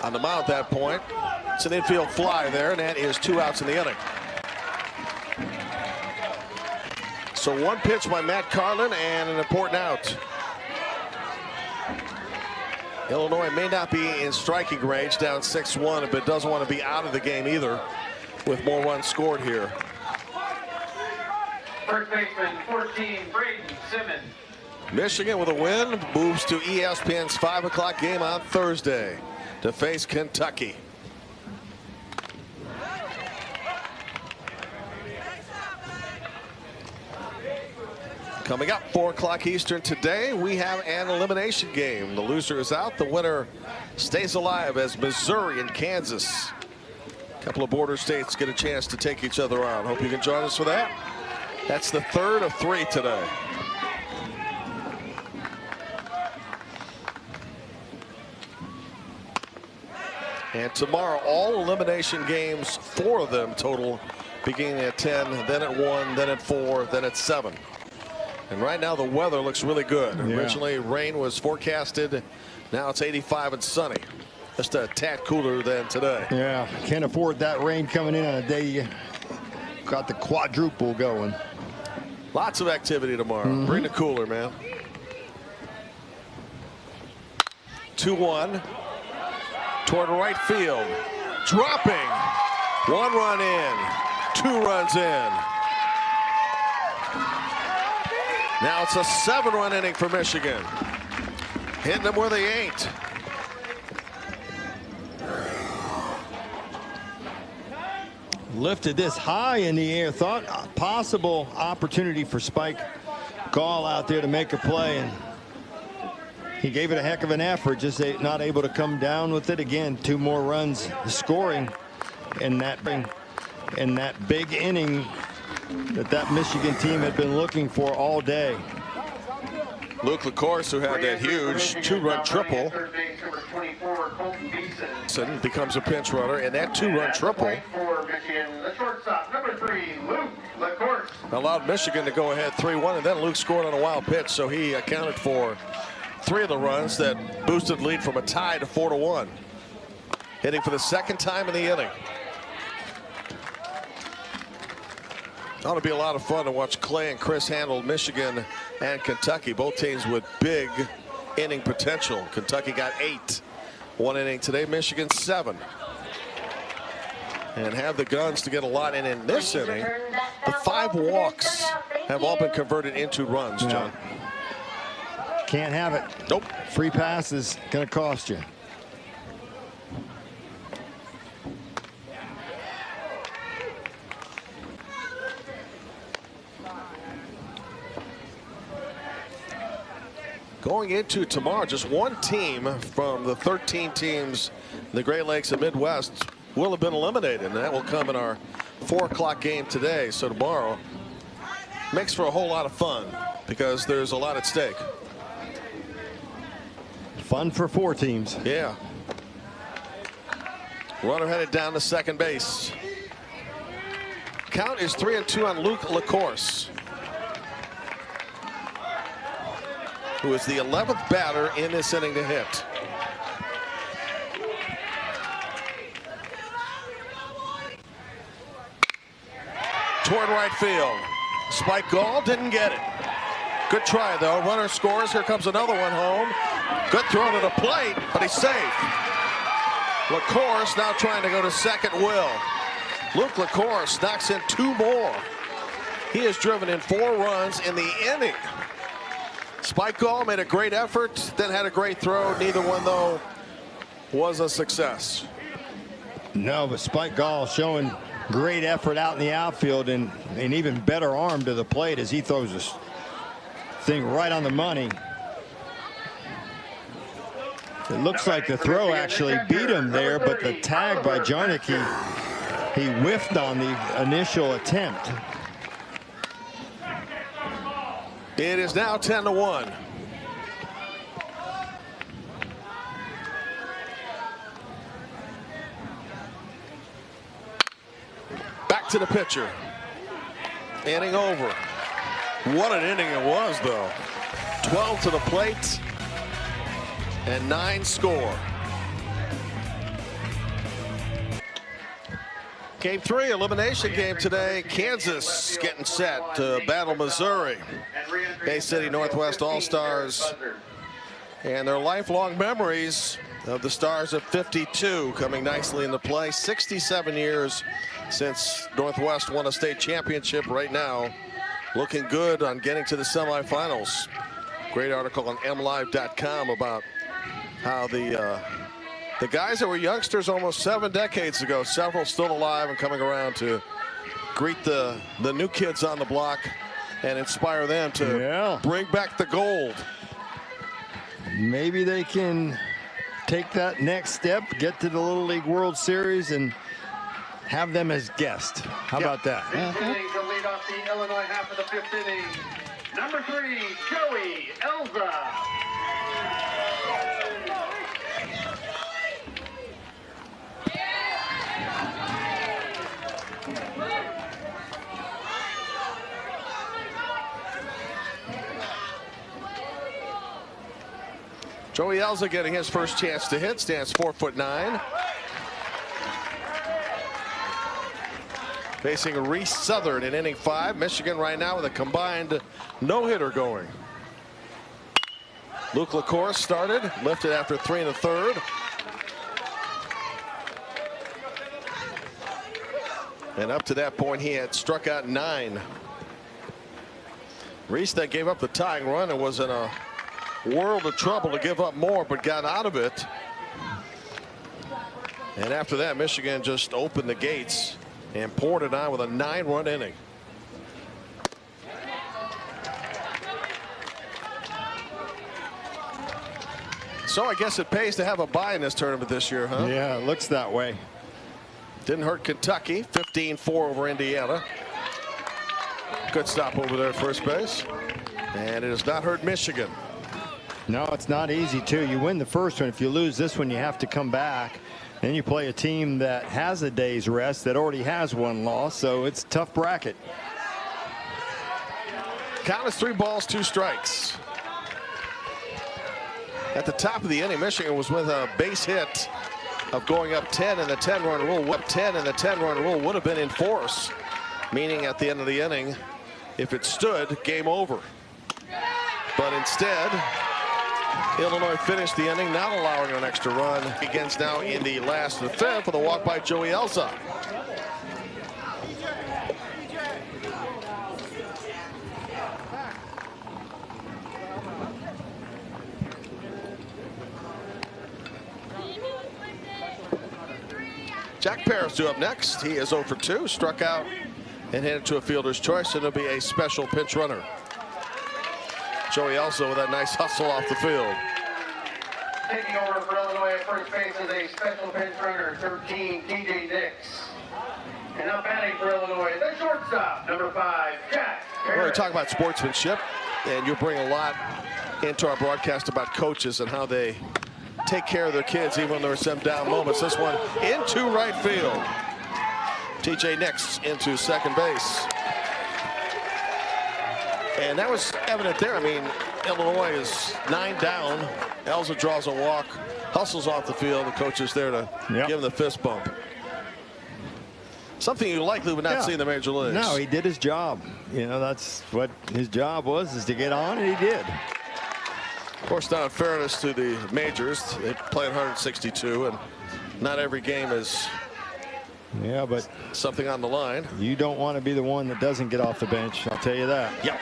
mound at that point. It's an infield fly there, and that is 2 outs in the inning. So one pitch by Matt Carlin and an important out. Illinois may not be in striking range, down 6-1, but doesn't want to be out of the game either with more runs scored here. First baseman 14, Braden Simmons. Michigan with a win moves to ESPN's 5 o'clock game on Thursday to face Kentucky. Coming up 4 o'clock Eastern today, we have an elimination game. The loser is out, the winner stays alive as Missouri and Kansas, a couple of border states, get a chance to take each other on. Hope you can join us for that. That's the third of 3 today. And tomorrow, all elimination games, 4 of them total, beginning at 10, then at 1, then at 4, then at 7. And right now the weather looks really good. Yeah. Originally rain was forecasted. Now it's 85 and sunny. Just a tad cooler than today. Yeah, can't afford that rain coming in on a day you got the quadruple going. Lots of activity tomorrow. Bring the cooler, man. 2-1 toward right field. Dropping. 1 run in. 2 runs in. Now it's a 7-run inning for Michigan. Hitting them where they ain't. Lifted this high in the air. Thought a possible opportunity for Spike Gall out there to make a play, and he gave it a heck of an effort. Just not able to come down with it. Again, 2 more runs scoring in that big inning that Michigan team had been looking for all day. Luke LaCourse, who had that huge 2-run triple, becomes a pinch runner, and that 2-run triple allowed Michigan to go ahead 3-1, and then Luke scored on a wild pitch, so he accounted for 3 of the runs that boosted the lead from a tie to 4-1. Hitting for the 2nd time in the inning. Ought to be a lot of fun to watch Clay and Chris handle Michigan and Kentucky. Both teams with big inning potential. Kentucky got 8 1 inning today. Michigan 7. And have the guns to get a lot. And in this inning, the 5 walks have all been converted into runs, John. Can't have it. Nope. Free pass is going to cost you. Going into tomorrow, just 1 team from the 13 teams in the Great Lakes and Midwest will have been eliminated, and that will come in our 4 o'clock game today. So tomorrow makes for a whole lot of fun because there's a lot at stake. Fun for 4 teams. Yeah. Runner headed down to second base. Count is 3-2 on Luke LaCourse, who is the 11th batter in this inning to hit. Toward right field. Spike Gall didn't get it. Good try, though. Runner scores. Here comes another one home. Good throw to the plate, but he's safe. LaCourse now trying to go to second. Will. Luke LaCourse knocks in 2 more. He has driven in 4 runs in the inning. Spike Gall made a great effort, then had a great throw. Neither one, though, was a success. No, but Spike Gall showing great effort out in the outfield and an even better arm to the plate as he throws this thing right on the money. It looks like the throw actually beat him there, but the tag by Jarnicki, he whiffed on the initial attempt. It is now 10-1. Back to the pitcher. Inning over. What an inning it was, though. 12 to the plate and 9 score. Game 3, elimination game today. Kansas getting set to battle Missouri. Bay City Northwest All-Stars and their lifelong memories of the Stars of 52 coming nicely into play. 67 years since Northwest won a state championship. Right now looking good on getting to the semifinals. Great article on mlive.com about how the guys that were youngsters almost 7 decades ago, several still alive and coming around to greet the new kids on the block and inspire them to bring back the gold. Maybe they can take that next step, get to the Little League World Series, and have them as guests. How about that? Inning to lead off the Illinois half of the 5th inning. Number 3, Joey Elza. Joey Elza getting his first chance to hit, stands 4'9". Facing Reese Southern in inning 5. Michigan right now with a combined no-hitter going. Luke LaCourse started, lifted after 3 1/3. And up to that point, he had struck out 9. Reese then gave up the tying run and was in a world of trouble to give up more, but got out of it. And after that, Michigan just opened the gates and poured it on with a 9-run inning. So I guess it pays to have a bye in this tournament this year, huh? Yeah, it looks that way. Didn't hurt Kentucky, 15-4 over Indiana. Good stop over there at first base. And it has not hurt Michigan. No, it's not easy, too. You win the first one. If you lose this one, you have to come back. Then you play a team that has a day's rest, that already has 1 loss, so it's a tough bracket. Count is 3 balls, 2 strikes. At the top of the inning, Michigan was with a base hit of going up 10, and the 10-run rule. Up 10, and the 10-run rule would have been in force, meaning at the end of the inning, if it stood, game over. But instead, Illinois finished the inning, not allowing an extra run. Begins now in the last of the 5th with a walk by Joey Elza. Jack Paris due up next. He is 0 for 2, struck out and headed to a fielder's choice, and it'll be a special pinch runner. Joey Elza with that nice hustle off the field. Taking over for Illinois at first base is a special pinch runner, 13, TJ Nix. And now batting for Illinois, the shortstop, number 5, Jack Paris. We're talking about sportsmanship, and you bring a lot into our broadcast about coaches and how they take care of their kids even when there are some down moments. This one into right field. TJ Nix into second base. And that was evident there. I mean, Illinois is 9 down. Elza draws a walk, hustles off the field. The coach is there to give him the fist bump. Something you likely would not see in the major leagues. No, he did his job. You know, that's what his job was, is to get on, and he did. Of course, now in fairness to the majors, they play 162, and not every game is but something on the line. You don't want to be the one that doesn't get off the bench, I'll tell you that. Yep.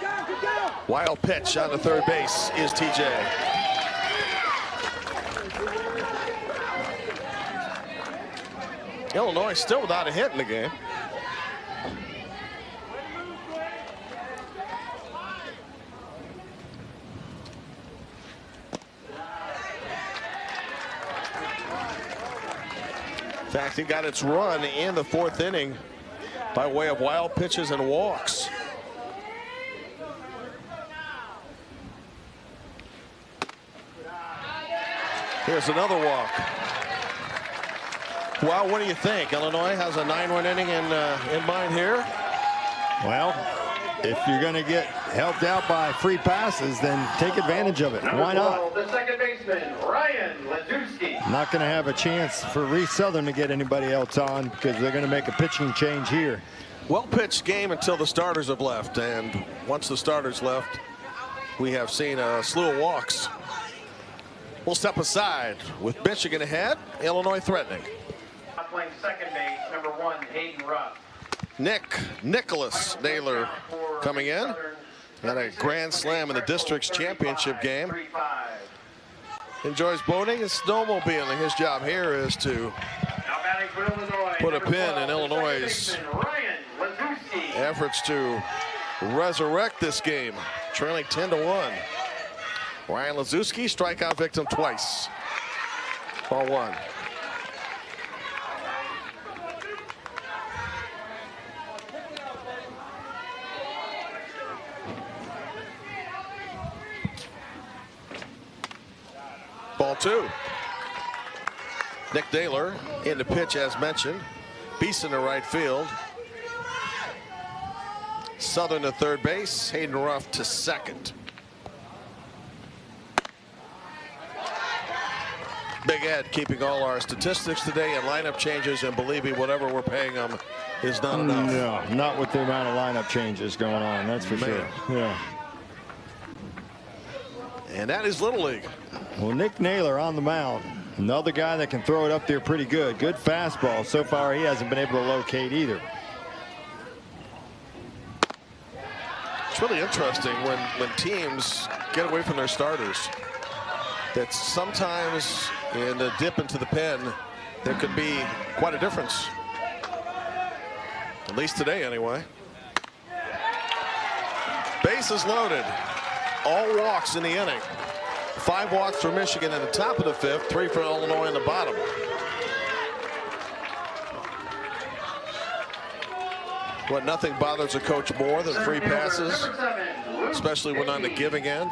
Wild pitch on the third base is TJ. Illinois still without a hit in the game. In fact, he got its run in the fourth inning by way of wild pitches and walks. Here's another walk. Well, what do you think? Illinois has a 9-run inning in mind here. Well, if you're going to get helped out by free passes, then take advantage of it. Why not? The second baseman, Ryan Ledusky. Not going to have a chance for Reese Southern to get anybody else on because they're going to make a pitching change here. Well pitched game until the starters have left, and once the starters left, we have seen a slew of walks. We'll step aside with Michigan ahead, Illinois threatening. Playing second base, number 1, Hayden Ruff. Nicholas Naylor coming in. Had a grand slam in the district's championship game. Enjoys boating and snowmobiling. His job here is to put a pin in Illinois' efforts to resurrect this game, trailing 10-1. Ryan Ledusky, strikeout victim twice. Ball 1. Ball 2. Nick Naylor in the pitch as mentioned. Beeson to right field. Southern to third base. Hayden Ruff to second. Big Ed keeping all our statistics today and lineup changes, and believe me, whatever we're paying them is not enough. No, not with the amount of lineup changes going on, that's for sure. Yeah. And that is Little League. Well, Nick Naylor on the mound. Another guy that can throw it up there pretty good. Good fastball. So far, he hasn't been able to locate either. It's really interesting when teams get away from their starters, that sometimes in the dip into the pen, there could be quite a difference. At least today, anyway. Bases loaded. All walks in the inning. 5 walks for Michigan in the top of the 5th, 3 for Illinois in the bottom. What, nothing bothers a coach more than free passes, especially when on the giving end.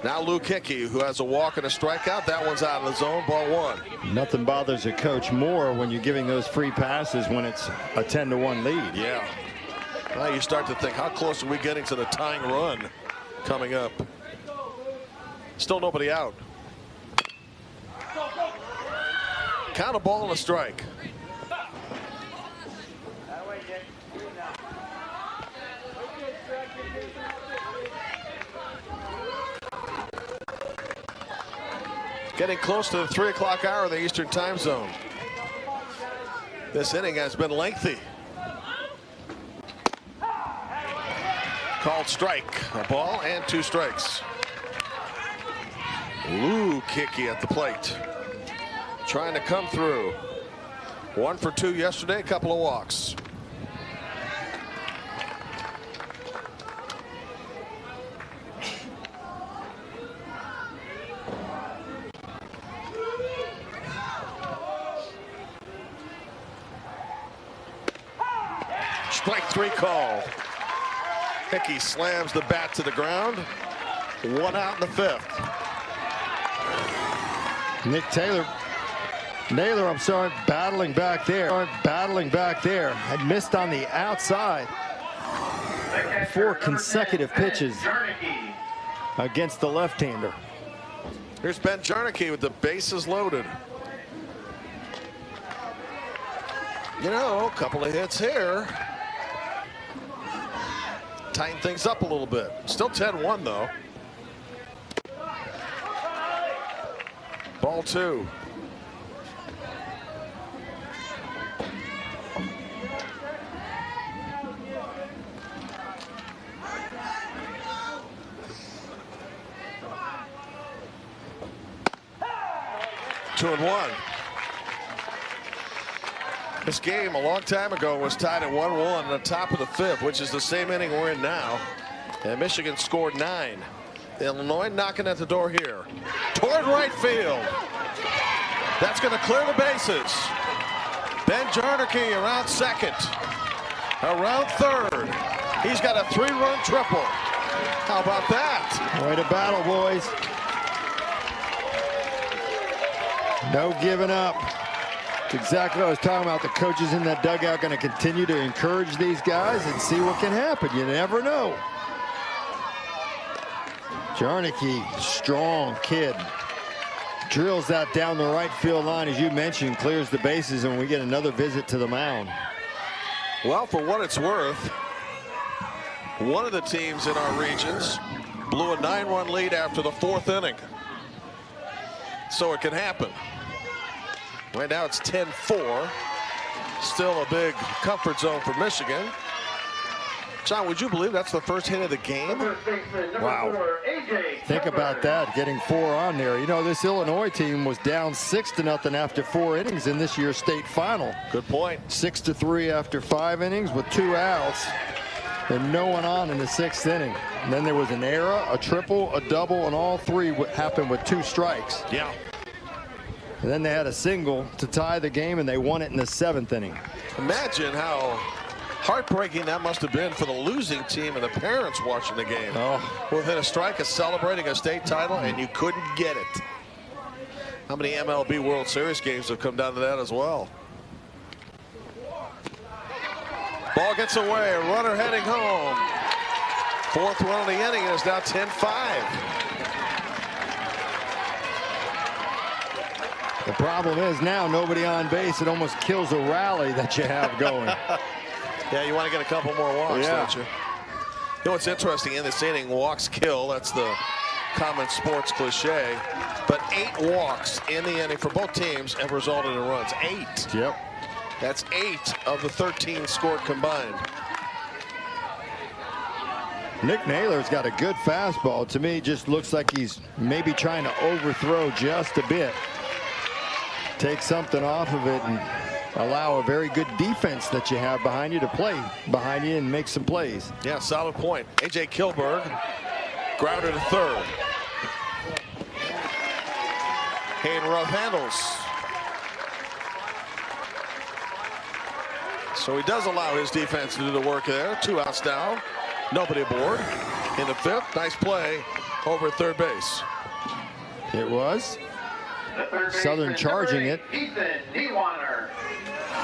Now Luke Hickey, who has a walk and a strikeout. That one's out of the zone. Ball 1. Nothing bothers a coach more when you're giving those free passes when it's a 10-1 lead. Yeah. Well, you start to think, how close are we getting to the tying run coming up? Still nobody out. Count a ball and a strike. Getting close to the 3 o'clock hour in the Eastern time zone. This inning has been lengthy. Called strike. A ball and 2 strikes. Luke Hickey at the plate. Trying to come through. 1 for 2 yesterday, a couple of walks. Strike 3 called. Hickey slams the bat to the ground. 1 out in the 5th. Nick Naylor, I'm sorry, battling back there. Had missed on the outside. 4 consecutive pitches against the left-hander. Here's Ben Jarnicki with the bases loaded. You know, a couple of hits here. Tighten things up a little bit. Still 10-1 though. Ball 2. 2-1. This game a long time ago was tied at 1-1 in the top of the 5th, which is the same inning we're in now. And Michigan scored 9. Illinois knocking at the door here. Toward right field. That's going to clear the bases. Ben Jarnicki around second. Around third. He's got a 3-run triple. How about that? Way to battle, boys. No giving up. It's exactly what I was talking about. The coaches in that dugout going to continue to encourage these guys and see what can happen. You never know. Jarnicki, strong kid. Drills that down the right field line, as you mentioned, clears the bases, and we get another visit to the mound. Well, for what it's worth, one of the teams in our regions blew a 9-run lead after the 4th inning. So it can happen. Right now it's 10-4. Still a big comfort zone for Michigan. John, would you believe that's the first hit of the game? Wow. Think about that, getting 4 on there. You know, this Illinois team was down 6-0 after 4 innings in this year's state final. Good point. 6-3 after 5 innings with 2 outs and no one on in the 6th inning. And then there was an error, a triple, a double, and all 3 happened with 2 strikes. Yeah. And then they had a single to tie the game, and they won it in the 7th inning. Imagine how heartbreaking that must have been for the losing team and the parents watching the game. Oh. Within a strike of celebrating a state title, and you couldn't get it. How many MLB World Series games have come down to that as well? Ball gets away, a runner heading home. 4th run of the inning is now 10-5. The problem is now nobody on base. It almost kills a rally that you have going. Yeah, you want to get a couple more walks, Yeah. don't you? You know what's interesting in this inning, walks kill. That's the common sports cliche. But 8 walks in the inning for both teams have resulted in runs. 8. Yep. That's 8 of the 13 scored combined. Nick Naylor's got a good fastball. To me, just looks like he's maybe trying to overthrow just a bit. Take something off of it and allow a very good defense that you have behind you to play behind you and make some plays. Yeah, solid point. A.J. Kilberg, grounded to third. Hayden Ruff handles. So he does allow his defense to do the work there. 2 outs down. Nobody aboard. In the 5th, nice play over at third base. It was. Southern charging it.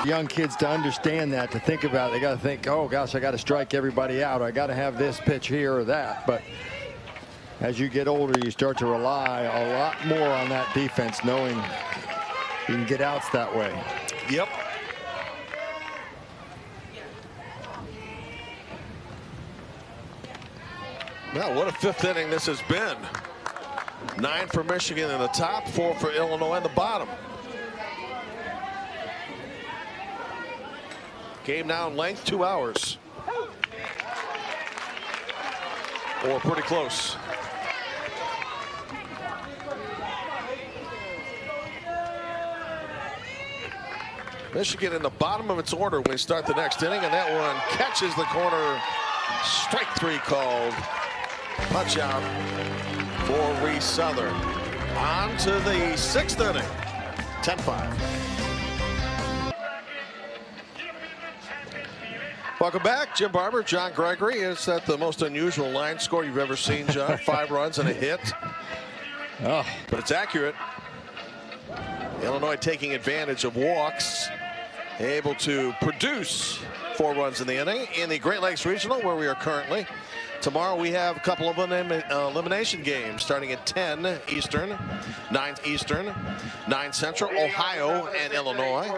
Young kids to understand that, to think about it, they got to think, oh gosh, I got to strike everybody out. I got to have this pitch here or that. But as you get older, you start to rely a lot more on that defense, knowing you can get outs that way. Yep. Well, what a 5th inning this has been. 9 for Michigan in the top, 4 for Illinois in the bottom. Game now in length, 2 hours. Or pretty close. Michigan in the bottom of its order when we start the next inning, and that one catches the corner. Strike 3 called. Punch out for Reese Southern. On to the 6th inning. 10-5. Welcome back. Jim Barber, John Gregory. Is that the most unusual line score you've ever seen, John? 5 runs and a hit. Oh. But it's accurate. Illinois taking advantage of walks. Able to produce 4 runs in the inning in the Great Lakes Regional, where we are currently. Tomorrow we have a couple of elimination games starting at 10 Eastern, 9 Eastern, 9 Central, Ohio and Illinois.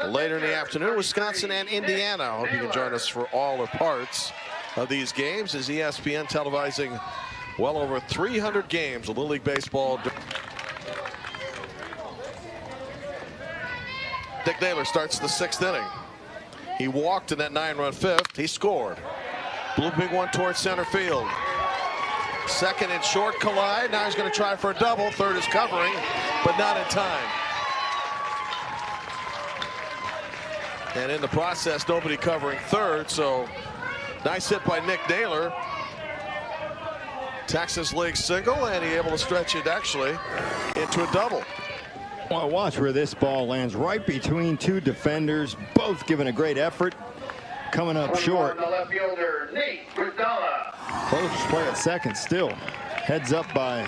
Later in the afternoon, Wisconsin and Indiana. I hope you can join us for all or parts of these games, as ESPN televising well over 300 games of Little League Baseball. Dick Naylor starts the 6th inning. He walked in that 9-run 5th. He scored. Blew a big one towards center field. Second and short collide. Now he's going to try for a double. Third is covering, but not in time. And in the process, nobody covering third. So nice hit by Nick Naylor. Texas league single, and he able to stretch it actually into a double. Well, watch where this ball lands, right between two defenders, both giving a great effort. Coming up short. The left fielder, Nate Grisdala. Both play at second still. Heads up by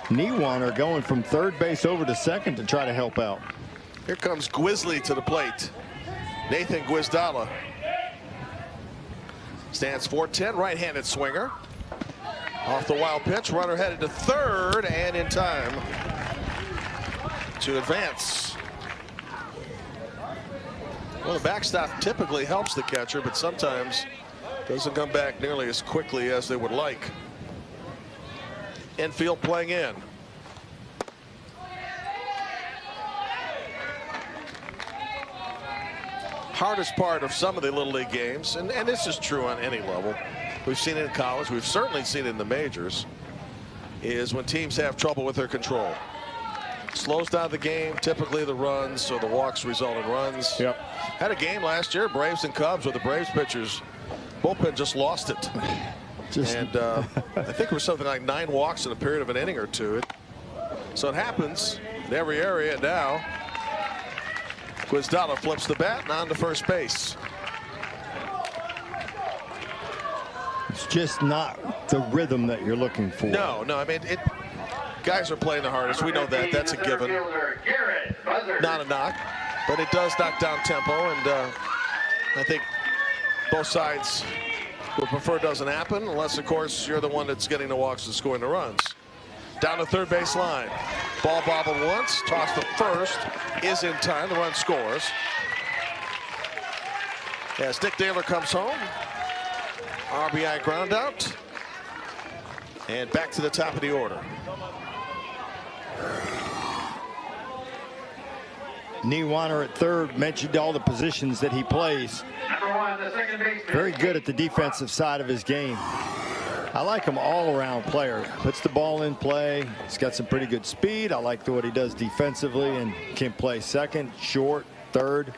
Niewaner, going from third base over to second to try to help out. Here comes Gwisley to the plate. Nathan Grisdala stands 4'10", right-handed swinger. Off the wild pitch, runner headed to third and in time to advance. Well, the backstop typically helps the catcher, but sometimes doesn't come back nearly as quickly as they would like. Infield playing in. Hardest part of some of the Little League games, and this is true on any level, we've seen it in college, we've certainly seen it in the majors, is when teams have trouble with their control. Slows down the game, typically the runs or the walks result in runs. Yep. Had a game last year, Braves and Cubs, where the Braves pitchers, bullpen just lost it. And I think it was something like 9 walks in a period of an inning or two. So it happens in every area now. Grisdala flips the bat and on to first base. It's just not the rhythm that you're looking for. No, I mean, guys are playing the hardest. We know that. That's a given. Not a knock, but it does knock down tempo, and I think both sides would prefer it doesn't happen, unless, of course, you're the one that's getting the walks and scoring the runs. Down the third base line. Ball bobbled once, tossed to first, is in time. The run scores. As Nick Naylor comes home, RBI ground out, and back to the top of the order. Niewaner at third, mentioned all the positions that he plays. Number 1, the second baseman. Very good at the defensive side of his game. I like him all-around player. Puts the ball in play. He's got some pretty good speed. I like what he does defensively and can play second, short, third.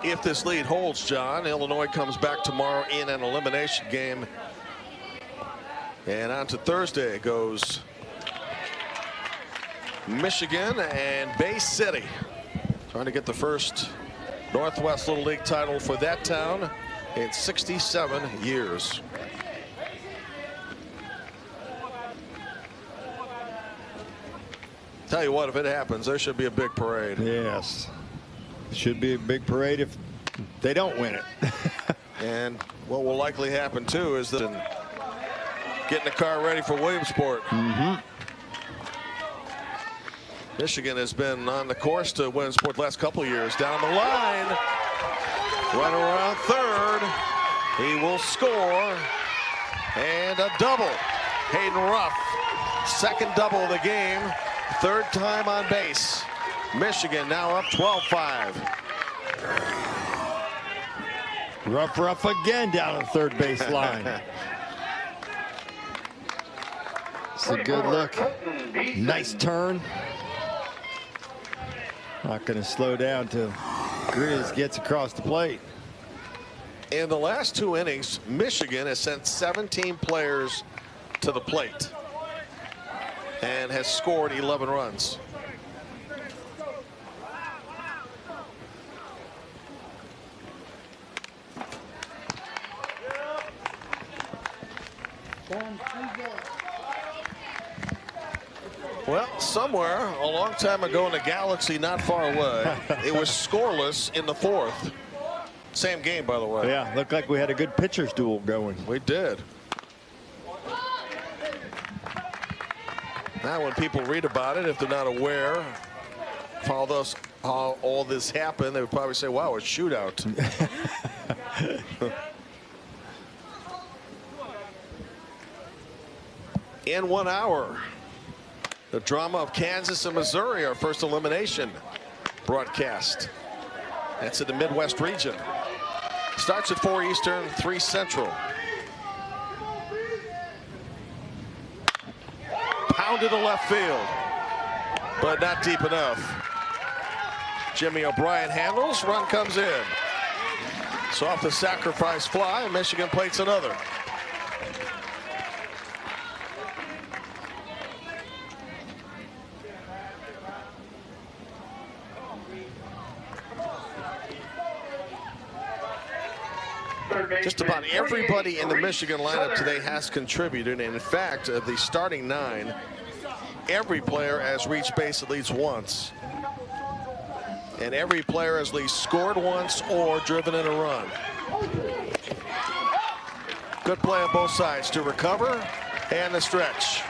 If this lead holds, John, Illinois comes back tomorrow in an elimination game. And on to Thursday goes Michigan and Bay City, trying to get the first Northwest Little League title for that town in 67 years. Tell you what, if it happens, there should be a big parade. Yes. It should be a big parade if they don't win it. And what will likely happen, too, is that getting the car ready for Williamsport. Michigan has been on the course to Williamsport the last couple of years. Down the line, run around third. He will score, and a double. Hayden Ruff, second double of the game, third time on base. Michigan now up 12-5. Ruff again down the third base line. It's a good look. Nice turn. Not going to slow down till Grizz gets across the plate. In the last 2 innings, Michigan has sent 17 players to the plate and has scored 11 runs. Well, somewhere a long time ago in a galaxy not far away, it was scoreless in the 4th. Same game, by the way. Yeah, looked like we had a good pitcher's duel going. We did. Now, when people read about it, if they're not aware of how all this happened, they would probably say, wow, a shootout. In 1 hour, the drama of Kansas and Missouri, our first elimination broadcast. That's in the Midwest region. Starts at 4 Eastern, 3 Central. Pounded to left field, but not deep enough. Jimmy O'Brien handles, run comes in. So off the sacrifice fly, Michigan plates another. Just about everybody in the Michigan lineup today has contributed, and in fact, the starting 9, every player has reached base at least once. And every player has at least scored once or driven in a run. Good play on both sides to recover and the stretch.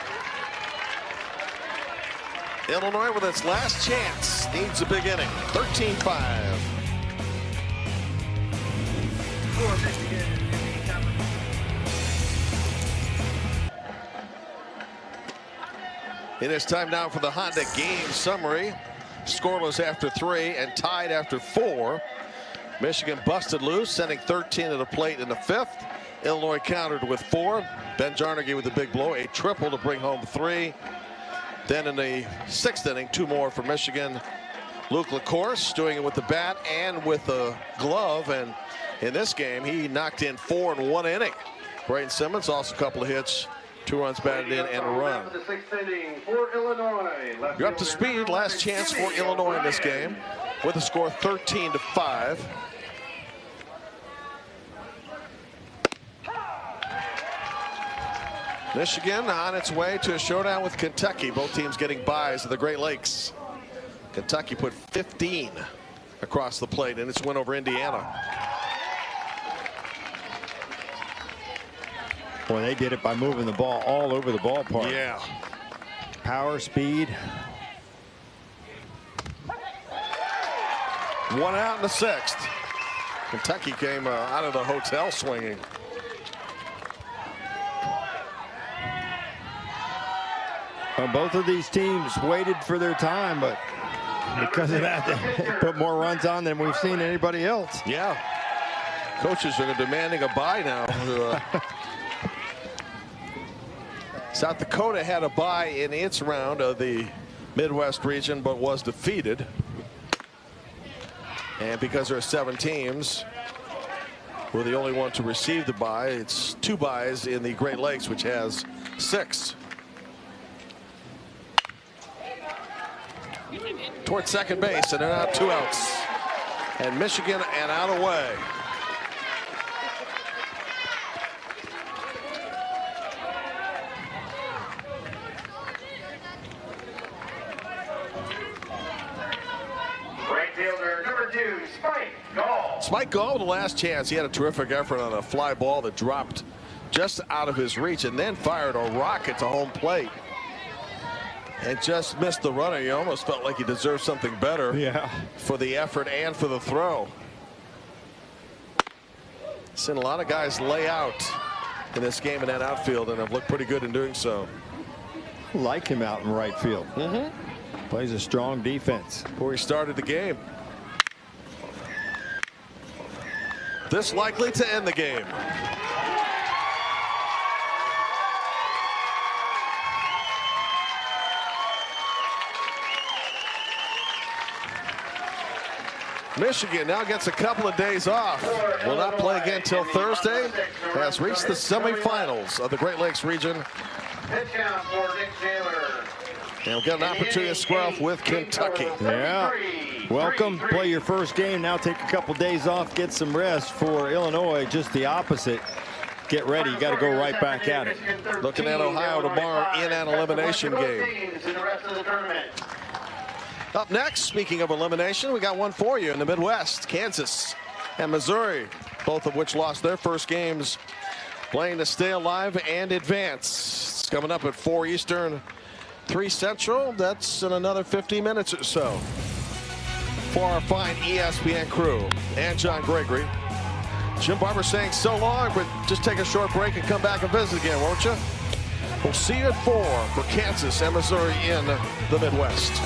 Illinois with its last chance needs a big inning. 13-5. It is time now for the Honda game summary. Scoreless after 3 and tied after 4. Michigan busted loose, sending 13 to the plate in the 5th. Illinois countered with 4. Ben Jarnaghy with a big blow, a triple to bring home 3. Then in the 6th inning, 2 more for Michigan. Luke LaCourse doing it with the bat and with the glove, and in this game he knocked in 4 in 1 inning. Braden Simmons also a couple of hits, 2 runs batted in and a run. You're up to speed. Last chance for Illinois in this game with a score 13-5. Michigan on its way to a showdown with Kentucky. Both teams getting byes at the Great Lakes. Kentucky put 15 across the plate in its win over Indiana. Boy, they did it by moving the ball all over the ballpark. Yeah. Power, speed. 1 out in the 6th. Kentucky came out of the hotel swinging. Well, both of these teams waited for their time, but because of that, they put more runs on than we've seen anybody else. Yeah. Coaches are demanding a bye now. South Dakota had a bye in its round of the Midwest region, but was defeated. And because there are 7 teams, we're the only one to receive the bye. It's 2 byes in the Great Lakes, which has 6. Towards second base, and they're now 2 outs. And Michigan and out away. Spike Gall, the last chance. He had a terrific effort on a fly ball that dropped just out of his reach and then fired a rocket to home plate. And just missed the runner. You almost felt like he deserved something better for the effort and for the throw. Seen a lot of guys lay out in this game in that outfield and have looked pretty good in doing so. Like him out in right field. Plays a strong defense. Before he started the game. This likely to end the game. Michigan now gets a couple of days off. Will not play again until Thursday. Has reached the semifinals of the Great Lakes region. And we'll get an opportunity to square off with Kentucky. Yeah. Welcome. Play your first game. Now take a couple days off. Get some rest. For Illinois, just the opposite. Get ready. You got to go right back at it. Looking at Ohio tomorrow in an elimination game. Up next, speaking of elimination, we got one for you in the Midwest. Kansas and Missouri, both of which lost their first games, playing to stay alive and advance. It's coming up at 4 Eastern, 3 Central. That's in another 15 minutes or so. For our fine ESPN crew and John Gregory, Jim Barber saying so long, but just take a short break and come back and visit again, won't you? We'll see you at 4 for Kansas and Missouri in the Midwest.